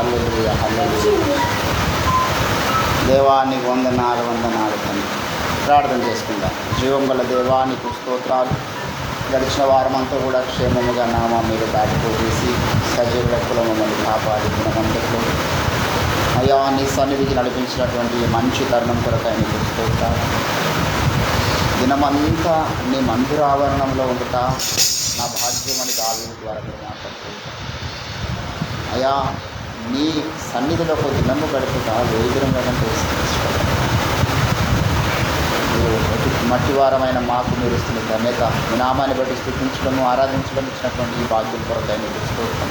హల్లెలూయా హల్లెలూయా. దేవానికి వందనాలు తండ్రి. ప్రార్థన చేసుకుంటాం. జీవం గల దేవానికి స్తోత్రాలు. గడిచిన వారమంతా కూడా క్షేమముగా నామా మీరు దాటిపోతీసి సజీవుల మమ్మల్ని కాపాడి దినమంతట్లో అయ్యా నీ సన్నిధికి నడిపించినటువంటి మంచి తరుణం కొరకు నీకు స్తోత్రాలు. దినమంతా నీ మందిర ఆవరణంలో ఉండుట నా భాగ్యమని దావీదు ద్వారా జ్ఞాపకం. అయ్యా నీ సన్నిధిలో ఒక దినము గడుపుట వేదిరంగా మట్టి వారమైన మాకు మీరు ఇస్తున్న ధన్యత, మీ నామాన్ని బట్టి స్థుతించడము ఆరాధించడం ఇచ్చినటువంటి ఈ భాగ్యం కొరకు మీకు స్తోత్రం.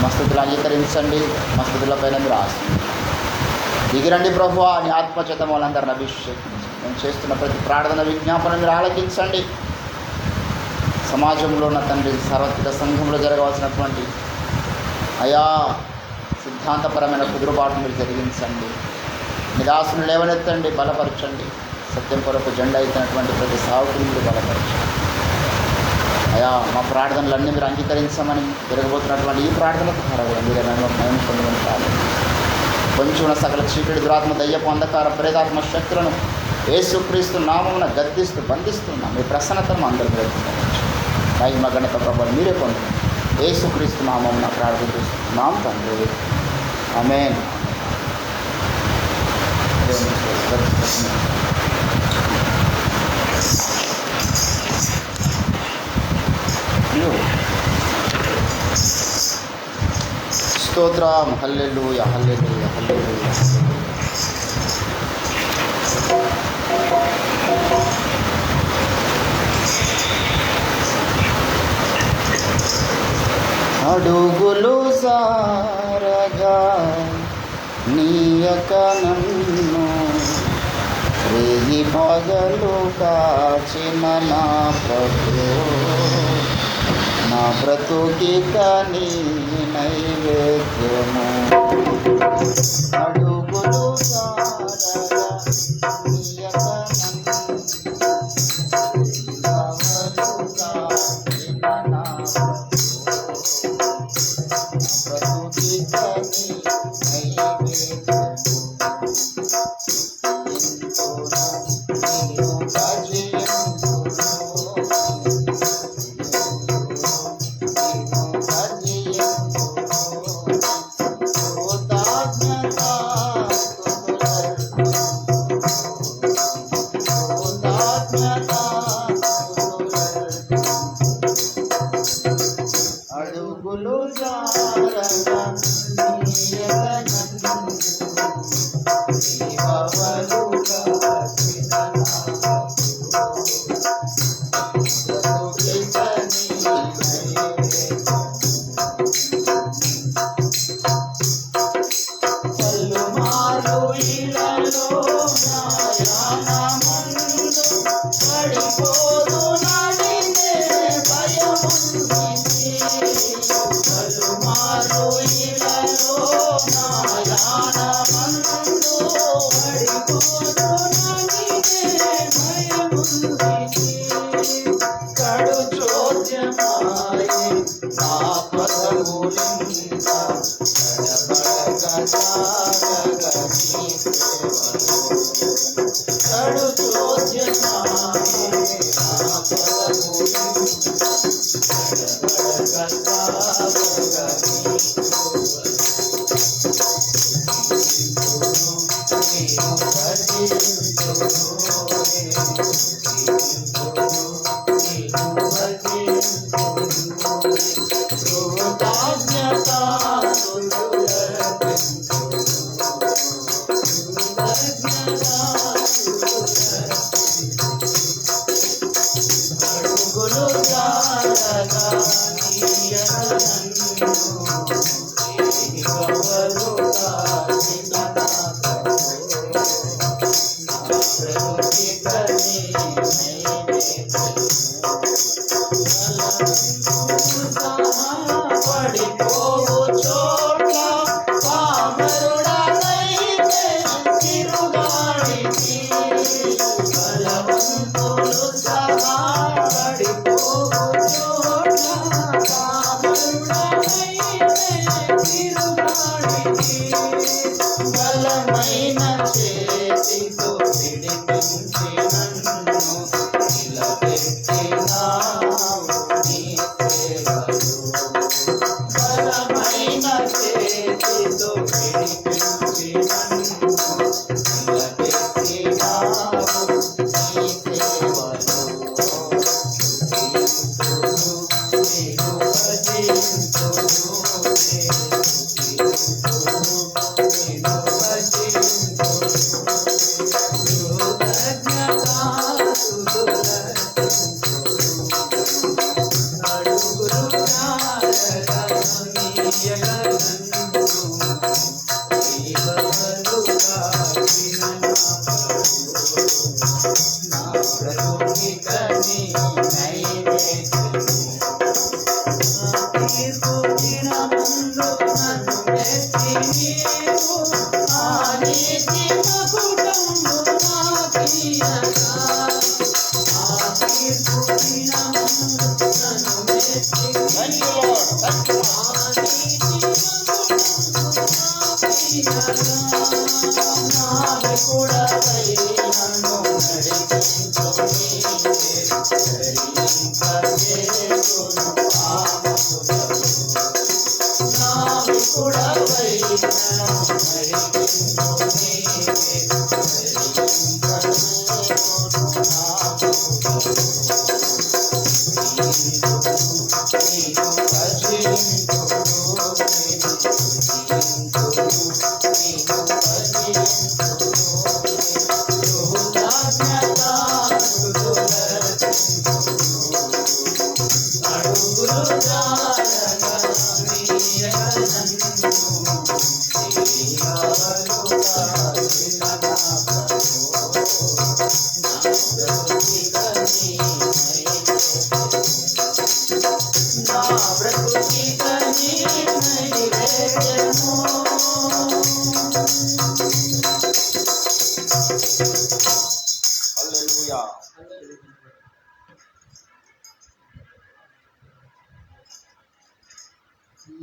మా స్థుతులు అంగీకరించండి. మా స్థుతులపైన మీరు ఆశించండి. దిగిరండి ప్రభువా, నీ ఆత్మచేత వాళ్ళందరిని అభిషేకించండి. మేము చేస్తున్న ప్రతి ప్రార్థన విజ్ఞాపన మీరు ఆలకించండి. సమాజంలో ఉన్న తండ్రి సార్వత్రిక సంఘంలో జరగవలసినటువంటి అయా సిద్ధాంతపరమైన కుదురుబాటు మీరు జరిగించండి. నిరాశను లేవనెత్తండి, బలపరచండి. సత్యం కొరకు జెండా అయినటువంటి ప్రతి సావుకుని మీరు బలపరచండి. అయా మా ప్రార్థనలన్నీ మీరు అంగీకరించమని జరగబోతున్నటువంటి ఈ ప్రార్థన ద్వారా మీరు మేము పొందమని కాదు. కొంచెం ఉన్న సకల చీకటి దురాత్మ దయ్యపు అంధకార ప్రేతాత్మ శక్తులను యేసుక్రీస్తు నామమున గద్దిస్తూ బంధిస్తున్నాం. మీ ప్రసన్నతను అందరూ ప్రయత్నించవచ్చు. మహిమ గణిత ప్రభావం మీరే పొందుతాం. యేసుక్రీస్తు నామమున ప్రార్థిస్తున్నాం తండ్రి. ఆమేన్. స్తోత్రం. హల్లెలూయా హల్లెలూయా హల్లెలూయా. అడుగులు సారగా నీయక నన్ను రేయి పగలు కాచిన నా ప్రభు, నా బ్రతుకిక నీ నైవేద్యము. అడుగులు సారగా నీయక నన్ను పగలు కాచిన నా బ్రతుకిక నీ నైవేద్యము. అడుగులు జారగా నీయక Thank you. చేతితో విడిపించి నన్ను నిలబెట్టినావు నీ సేవలో. బలమైన చేతితో విడిపించి నన్ను నిలబెట్టినావు నీ సేవలో. నీవు భజింతును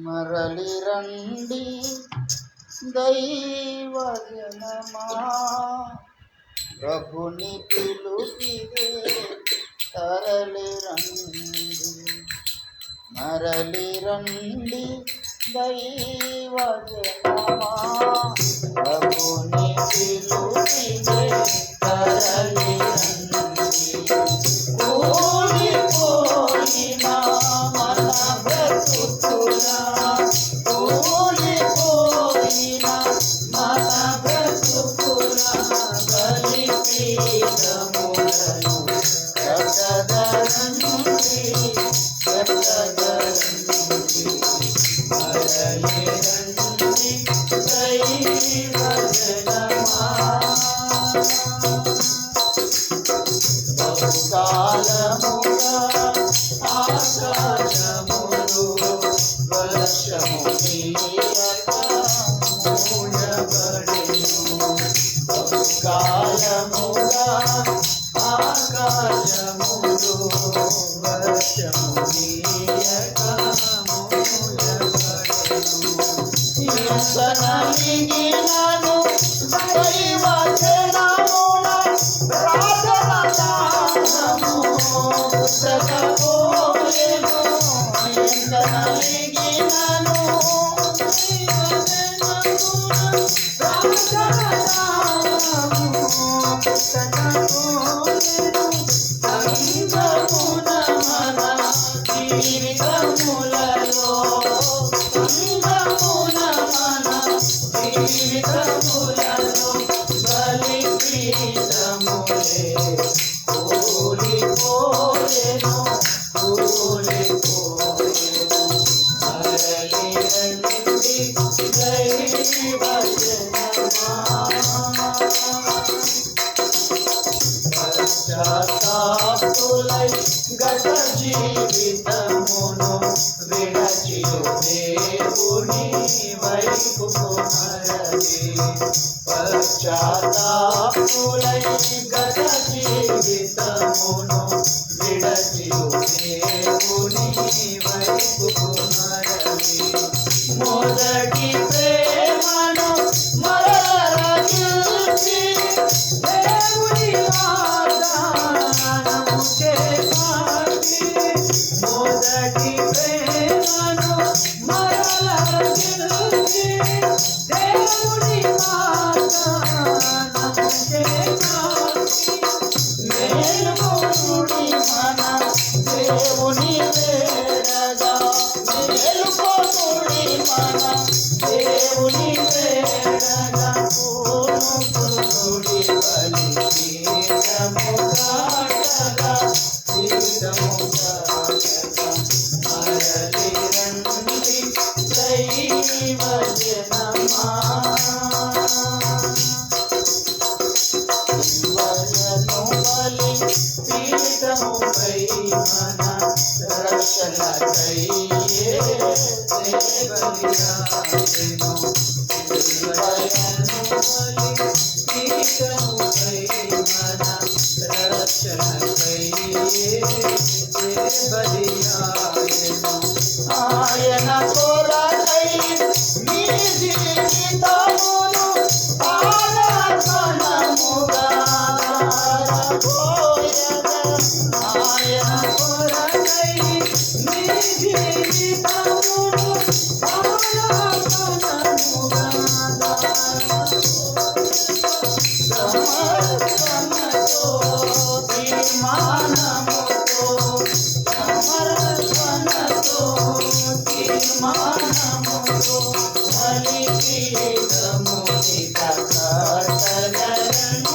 మరలి రండి దైవజనమా, ప్రభుని పిలుపిదే తరలి రండి. మరలి రండి దైవజనమా, ప్రభుని పిలుపిదే తరలి రండి. కూలిపోయిన మన బ్రతుకులా, కూలిపోయిన మన బ్రతుకులా బలిపీఠములను కట్టదరండి, కట్టదరండి. మరలి రండి దైవజనమా, బహుకాలముగా ఆకాశములు వర్షము నీయక మూయబడెను. బహుకాలముగా ఆకాశములు వర్షము నీయక మూయబడెను. ఇంకనలిగినను దైవజనముల ప్రార్థన దానము పుస్తకపోయెను. ఇంకనలిగినను దైవజనముల ప్రార్థన దానము పుస్తకపోయెను. సంగమున మన జీవితములలో, సంగమున మన జీవితములలో బలిపీఠములే కూలిపోయెను, కూలిపోయెను. మరలి రండి దైవజనమా, పశ్చాత్తాపులై గత జీవితమును విడచియు దేవుని వైపుకు మరలి. పశ్చాత్తాపులై గత జీవితమును విడచియు దేవుని వైపుకు మరలి. మొదటి ప్రేమను మరల దేవుని వేడగా పూనుకుడి బలిపీఠము కాటగా పీఠము కాటగా మరలి రండి దైవ జనమా బలి పీఠముపై మన రక్షణకై బలియాయెను పీఠముపై మన రక్షణకై బలియాయెను ఆయన కొరకై మీ జీవితమును ఆరాధనముగా ఆయన కొరకై మీ జీవితమును ఆరాధనముగా సమర్పణతో తీర్మానముతో తీర్మానముతో బలిపీఠముని కట్టగరండి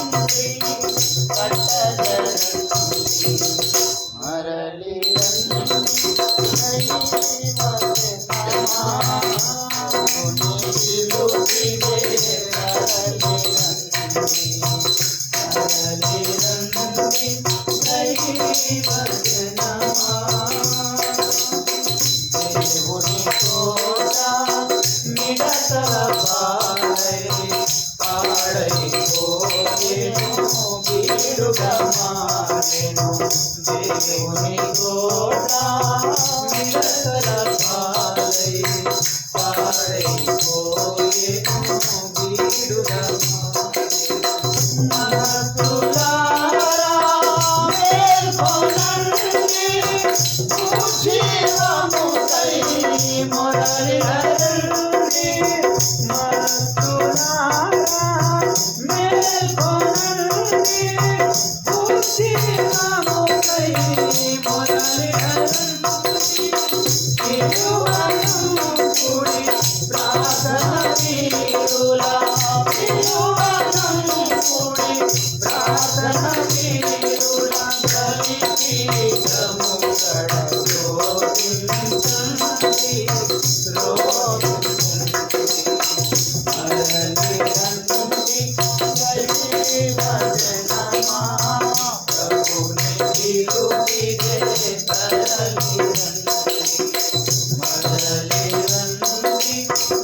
మరలి దేవుని తోట మిడతల పాడైపోయేను బీడుగా మారెను దేవుని తోట మిడతల పాడైపోయేను బీడుగా నరకులారా మేల్కొనండి జీవముకై మొరలిరండి నరకులారా మేల్కొనండి జీవముకై మొరలిరండి పిలువనంకుడి ప్రార్థన వీరులా పిలువనంకుడి ప్రార్థన వీరులా బలిపీఠము కడలో రోదించండి మరలి రండి దైవ జనమా ప్రభుని పిలుపిదే తరలి మరలి రండి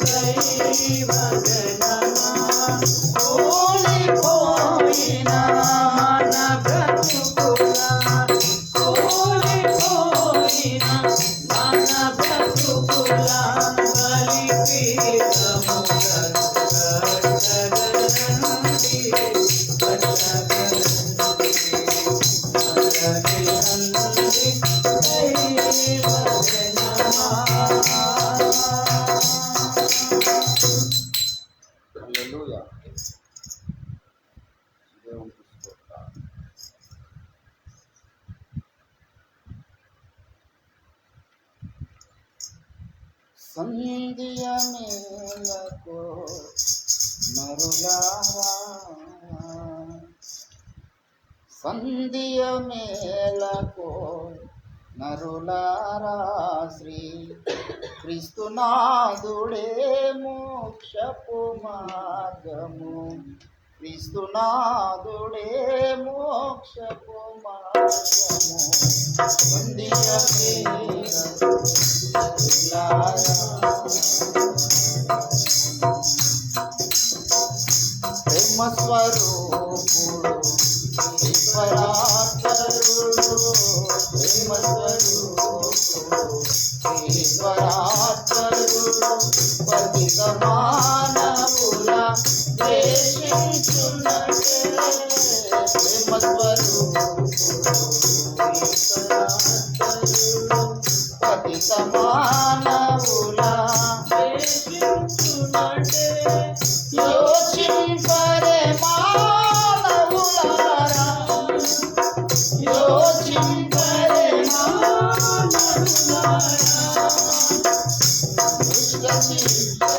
దైవ జనమా కోల్పోయిన మన బ్రతుకులా కోల్పోయిన మన బ్రతుకులా బలిపీఠము కట్టగరండి మరలి రండి దైవ జనమా. హల్లెలూయా. దేవునికి స్తోత్రం. సంధ్య మేలకు నరులారా సంధ్య మేలకు నరులారా శ్రీ క్రీస్తునాథుడే మోక్షపు మార్గము క్రీస్తునాథుడే మోక్షపు మార్గము సంధ్య మేలకు ప్రేమ స్వరూపుడు ఈశ్వరాత్మరుడు ప్రేమ స్వరూపుడు ఈశ్వరాత్మరుడు పతిత మానవుల ద్వేషించున్నట్టే ప్రేమ స్వరూపుడు ఈశ్వరాత్మరుడు పతిత మానవుల ద్వేషించున్నట్టే యోచింపరే మానవులారా యోచింపరే మానవులారా దుష్ట శిక్ష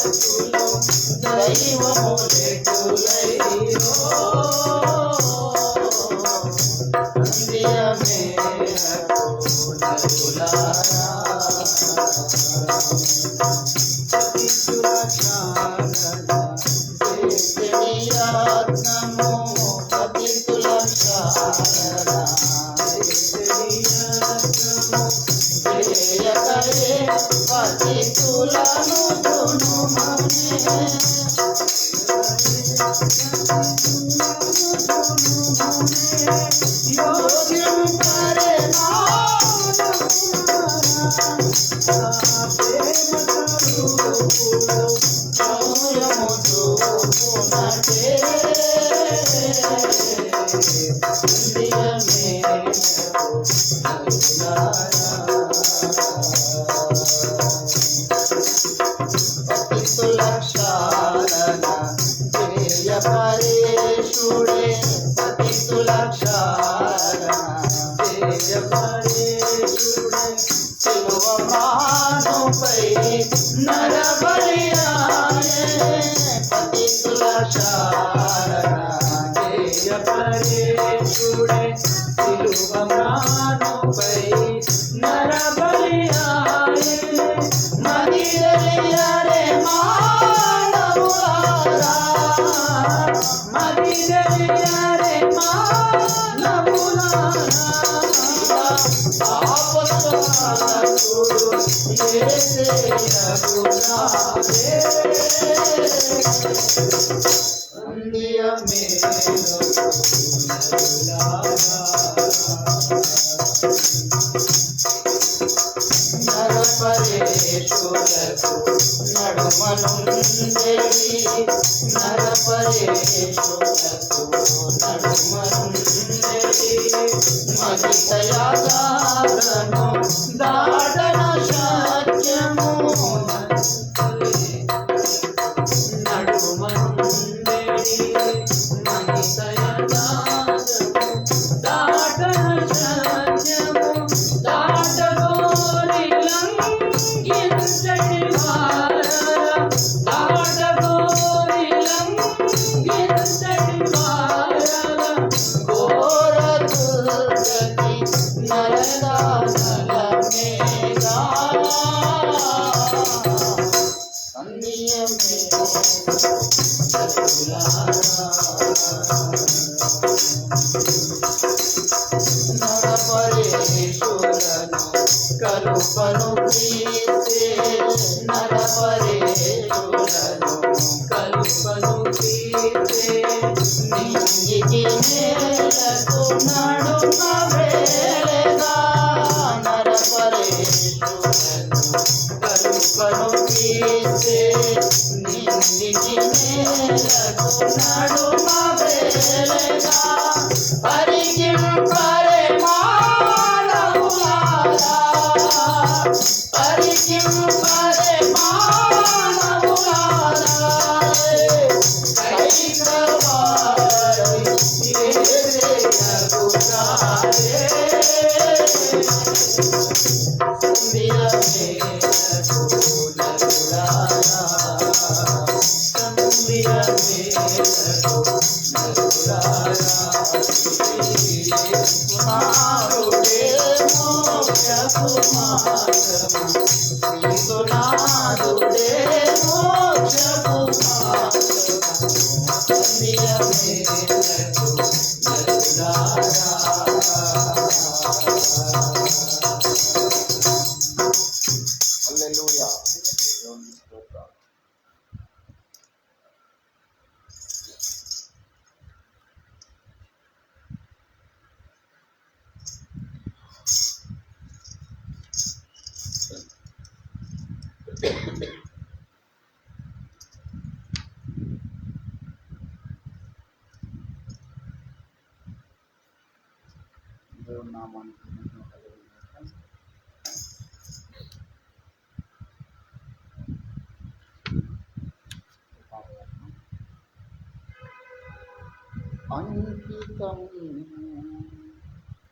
అంకితం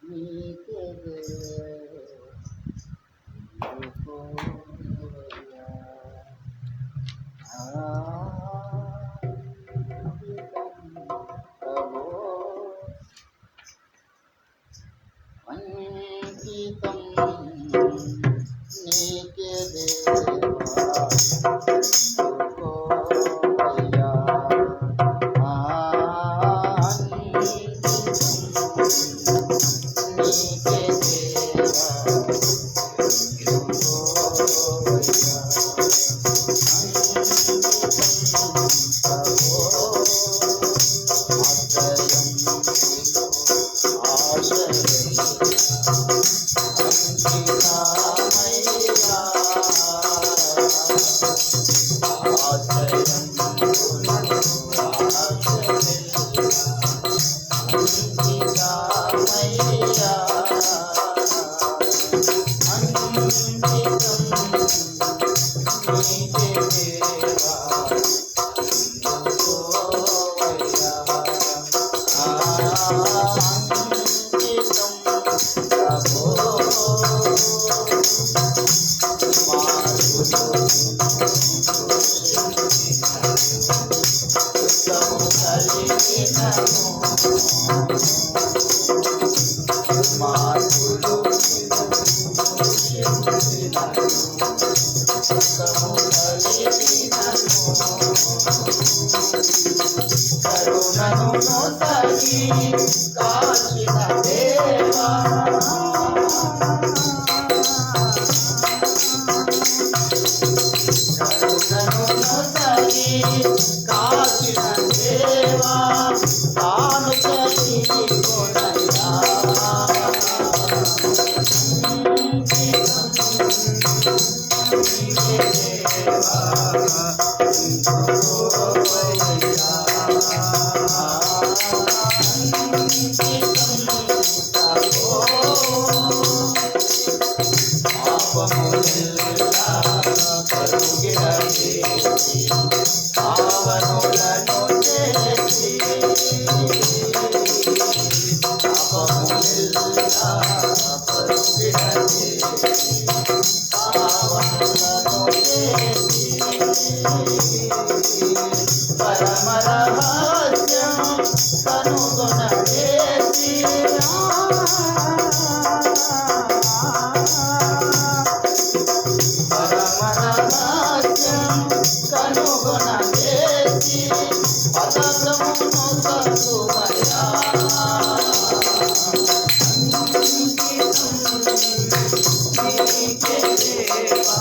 నీకే అంకితం నీకే దేవా అందుకోవయ్యా నీకే దేవా కరుణను నొసగి కాచిన దేవా కరుణను నొసగి కాచిన దేవా తాను కలిగి కొనయా పరమరహస్యం కనుగొనవేసి పరమరహస్యం కనుగొనవేసి పదమును సత్తుమయా నీకే దేవా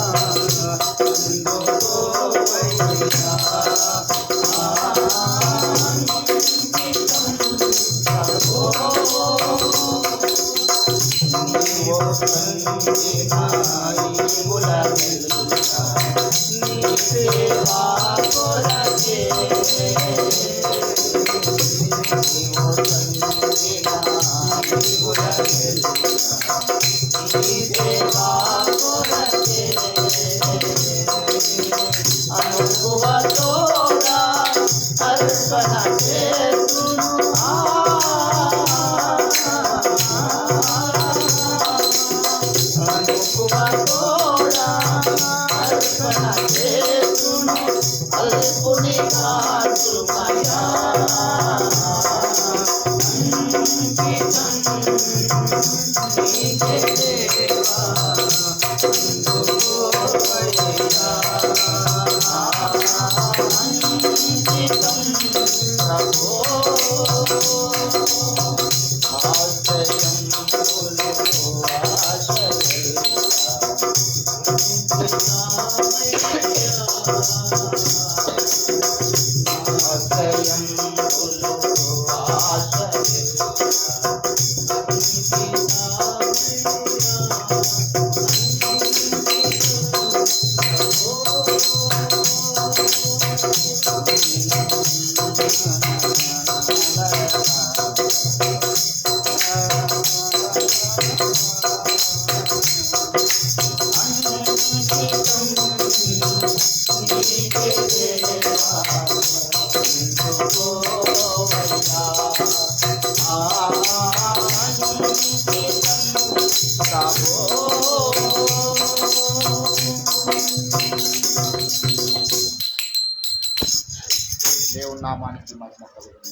దేవుని నామానికి మహిమ కలుగును.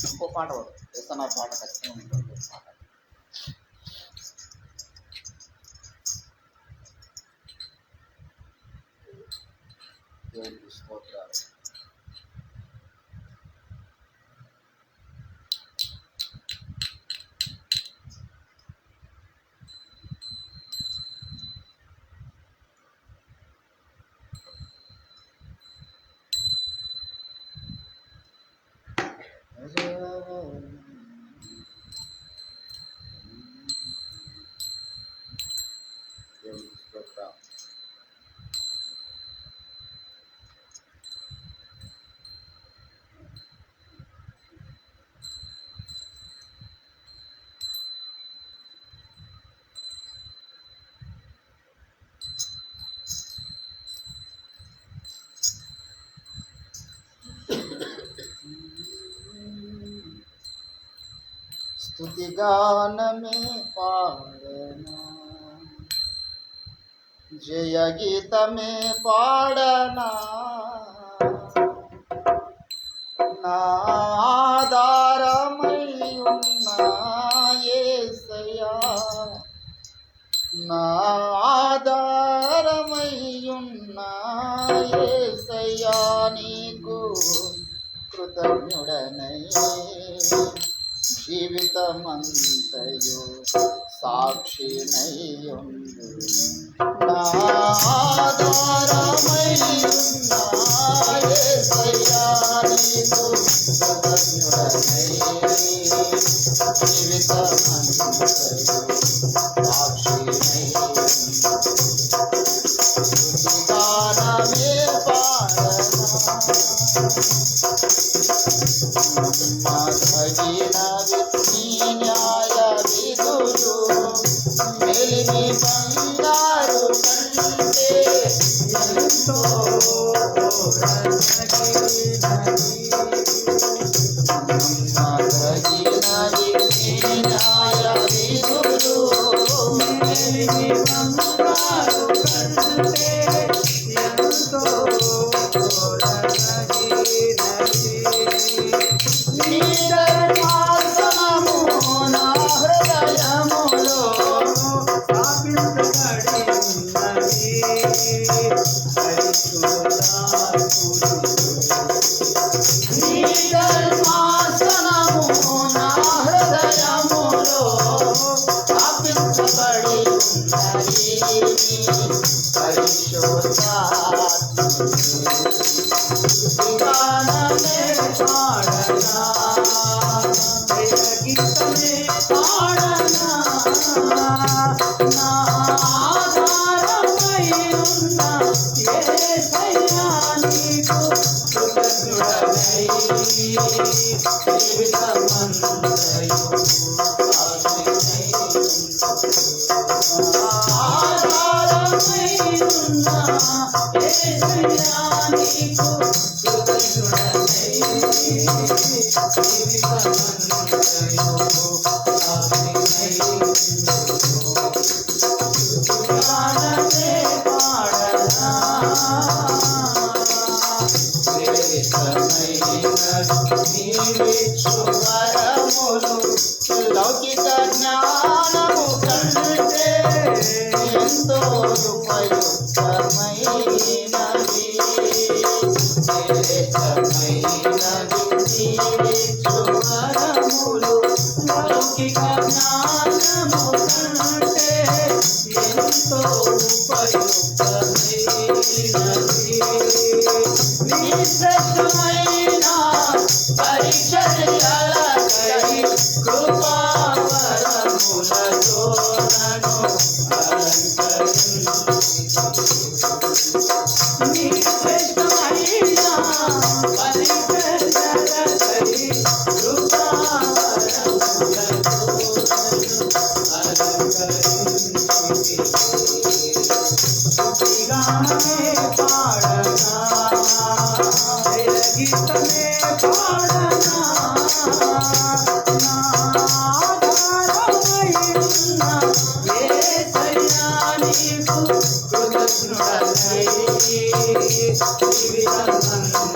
ఇంకో పాట వేస్తున్న పాట ఖచ్చితంగా ఉంటుంది. పాట దేవునికి స్తోత్రాలు. దేవునికి స్తోత్రం. స్తుతిగానమే పాడనా, జయ గీతమే పాడనా, నా ఆధారమై ఉన్న యేసయ్యా, నా ఆధారమై ఉన్న యేసయ్యా, నీకు కృతజ్ఞుడనై జీవితమంతయు సాక్షినయ్యుండు, నా ఆధారమై ఉన్న యేసయ్యా, నీకు కృతజ్ఞుడనై జీవితమంతయు సాక్షినయ్యుండు. స్తుతిగానమే పాడనా, నమ్మదగినవి నీ న్యాయ విధులు, వెలిమి బంగారు కంటే ఎంతో నమ్మదగినవి నీ న్యాయ విధులు, వెలిమి బంగారు కంటే ఎంతో నీ ధర్మాసనము నా హృదయములో స్థాపించబడి ఉన్నది. నీ ధర్మాసనము నా హృదయములో స్థాపించబడి ఉన్నది. స్తుతిగానమే పాడనా, జయ గీతమే పాడనా, నా ఆధారమై ఉన్న యేసయ్యా, నీకు కృతజ్ఞుడనై జీవితమంతయు ఆధారమై ఉన్న యేసయ్యా, నీకు కృతజ్ఞుడనై జీవితమంతయు స్తుతిగానమే పాడనా, నీవిచ్చు వరములు లౌకిక జ్ఞానము కంటే ఎంతో ఉపయుక్తమైనవి. నీవిచ్చు వరములు లౌకిక జ్ఞానము కంటే ఎంతో ఉపయుక్తమైనవి. నీ శ్రేష్టమైన పరిచర్యలకై కృపావరములతో నన్ను అలంకరించు. నీ శ్రేష్టమైన పరిచర్యలకై కృపావరములతో నన్ను అలంకరించు. స్తుతిగానమే పాడనా, జయ గీతమే పాడనా, నా ఆధారమై ఉన్న యేసయ్యా, నీకు కృతజ్ఞుడనై జీవితమంతయు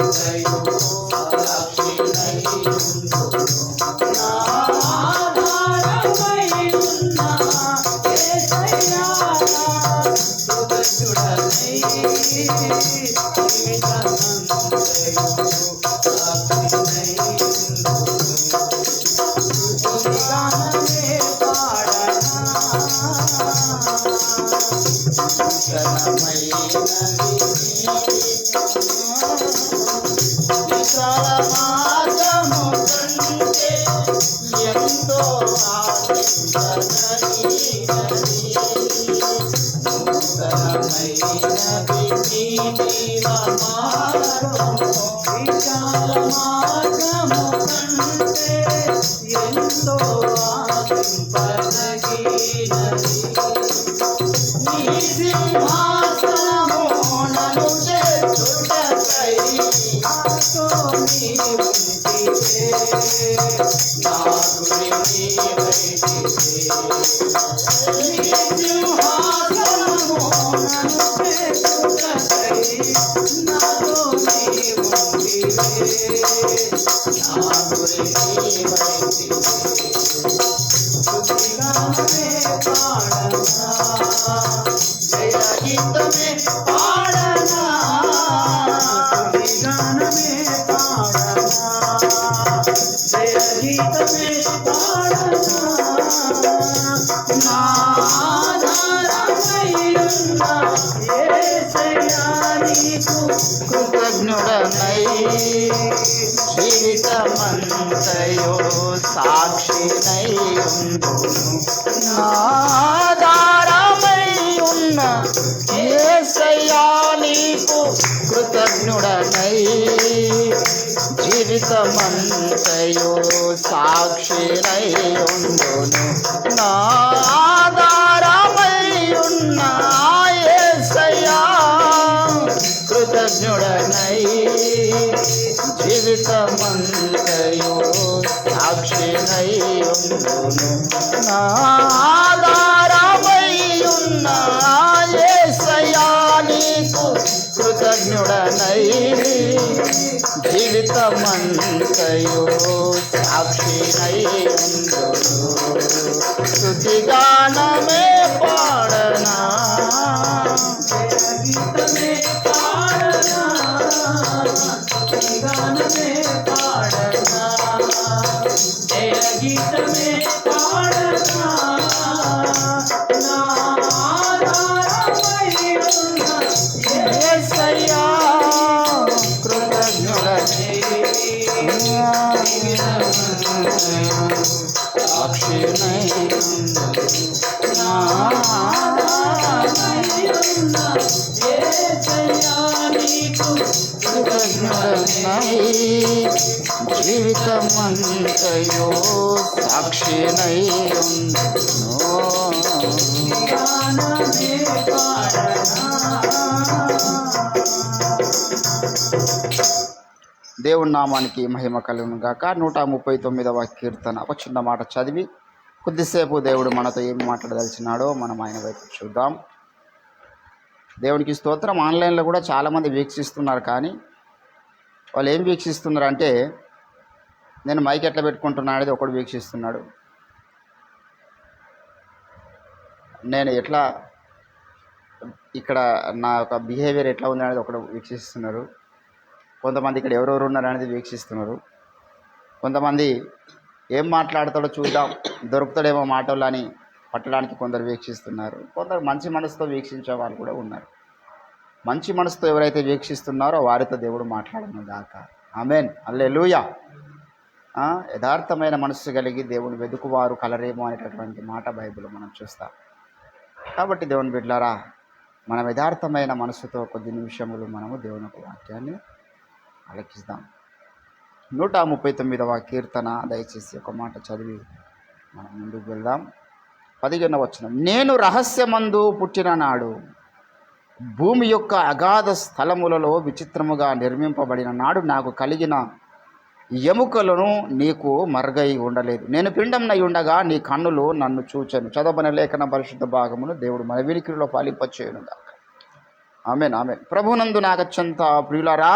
కృతజ్ఞుడనై జీవితమంతయో సాక్షినై ఉందును. ఆధారమై ఉన్న యేసయ్యా నీకు కృతజ్ఞుడనై జీవితమంతయో సాక్షినై ఉందును. నా ఆధారమై ఉన్న యేసయ్యా కృతజ్ఞుడనై జీవితమంతయో సాక్షినై ఉందును. నా ఆధారమై ఉన్న యేసయ్యా నీకు కృతజ్ఞుడనై జీవితమంతయో సాక్షినై ఉందును. స్తుతిగానమే పాడనా యేసయ్యా కృతజ్ఞుడనై సాక్షినై జీవితమంతయో సాక్షినై ఉందును. దేవుని నామానికి మహిమ కలుగును గాక. 139వ కీర్తన ఒక చిన్న మాట చదివి కొద్దిసేపు దేవుడు మనతో ఏమి మాట్లాడదలిచినాడో మనం ఆయన వైపు చూద్దాం. దేవునికి స్తోత్రం. ఆన్లైన్లో కూడా చాలామంది వీక్షిస్తున్నారు, కానీ వాళ్ళు ఏం వీక్షిస్తున్నారు అంటే, నేను మైక్ ఎట్లా పెట్టుకుంటున్నా అనేది ఒకడు వీక్షిస్తున్నాడు, నేను ఎట్లా ఇక్కడ నా యొక్క బిహేవియర్ ఎట్లా ఉంది అనేది ఒకడు వీక్షిస్తున్నారు. కొంతమంది ఇక్కడ ఎవరెవరు ఉన్నారు అనేది వీక్షిస్తున్నారు. కొంతమంది ఏం మాట్లాడతాడో చూద్దాం, దొరుకుతాడేమో మాటలు అని పట్టడానికి కొందరు వీక్షిస్తున్నారు. కొందరు మంచి మనసుతో వీక్షించే వాళ్ళు కూడా ఉన్నారు. మంచి మనసుతో ఎవరైతే వీక్షిస్తున్నారో వారితో దేవుడు మాట్లాడను గాక. ఆమేన్, హల్లెలూయా. యథార్థమైన మనస్సు కలిగి దేవుని వెదుకువారు కలరేమో అనేటటువంటి మాట బైబిల్ మనం చూస్తాం. కాబట్టి దేవుని బిడ్డలారా, మనం యథార్థమైన మనసుతో కొద్ది నిమిషములు మనము దేవుని యొక్క వాక్యాన్ని ఆలకిస్తాం. 139వ కీర్తన దయచేసి ఒక మాట చదివి మనం ముందుకు వెళ్దాం. 15వ వచనం. నేను రహస్యమందు పుట్టిన నాడు, భూమి యొక్క అగాధ స్థలములలో విచిత్రముగా నిర్మింపబడిన నాడు నాకు కలిగిన ఎముకలను నీకు మరుగై ఉండలేదు. నేను పిండంనై ఉండగా నీ కన్నులు నన్ను చూచెను. చదవబడిన లేఖన పరిశుద్ధ భాగమును దేవుడు మన వినికిడిలో ఫలింపచేయును గాక. ఆమేన్, ఆమేన్. ప్రభునందు నాకు అత్యంత ప్రియులారా,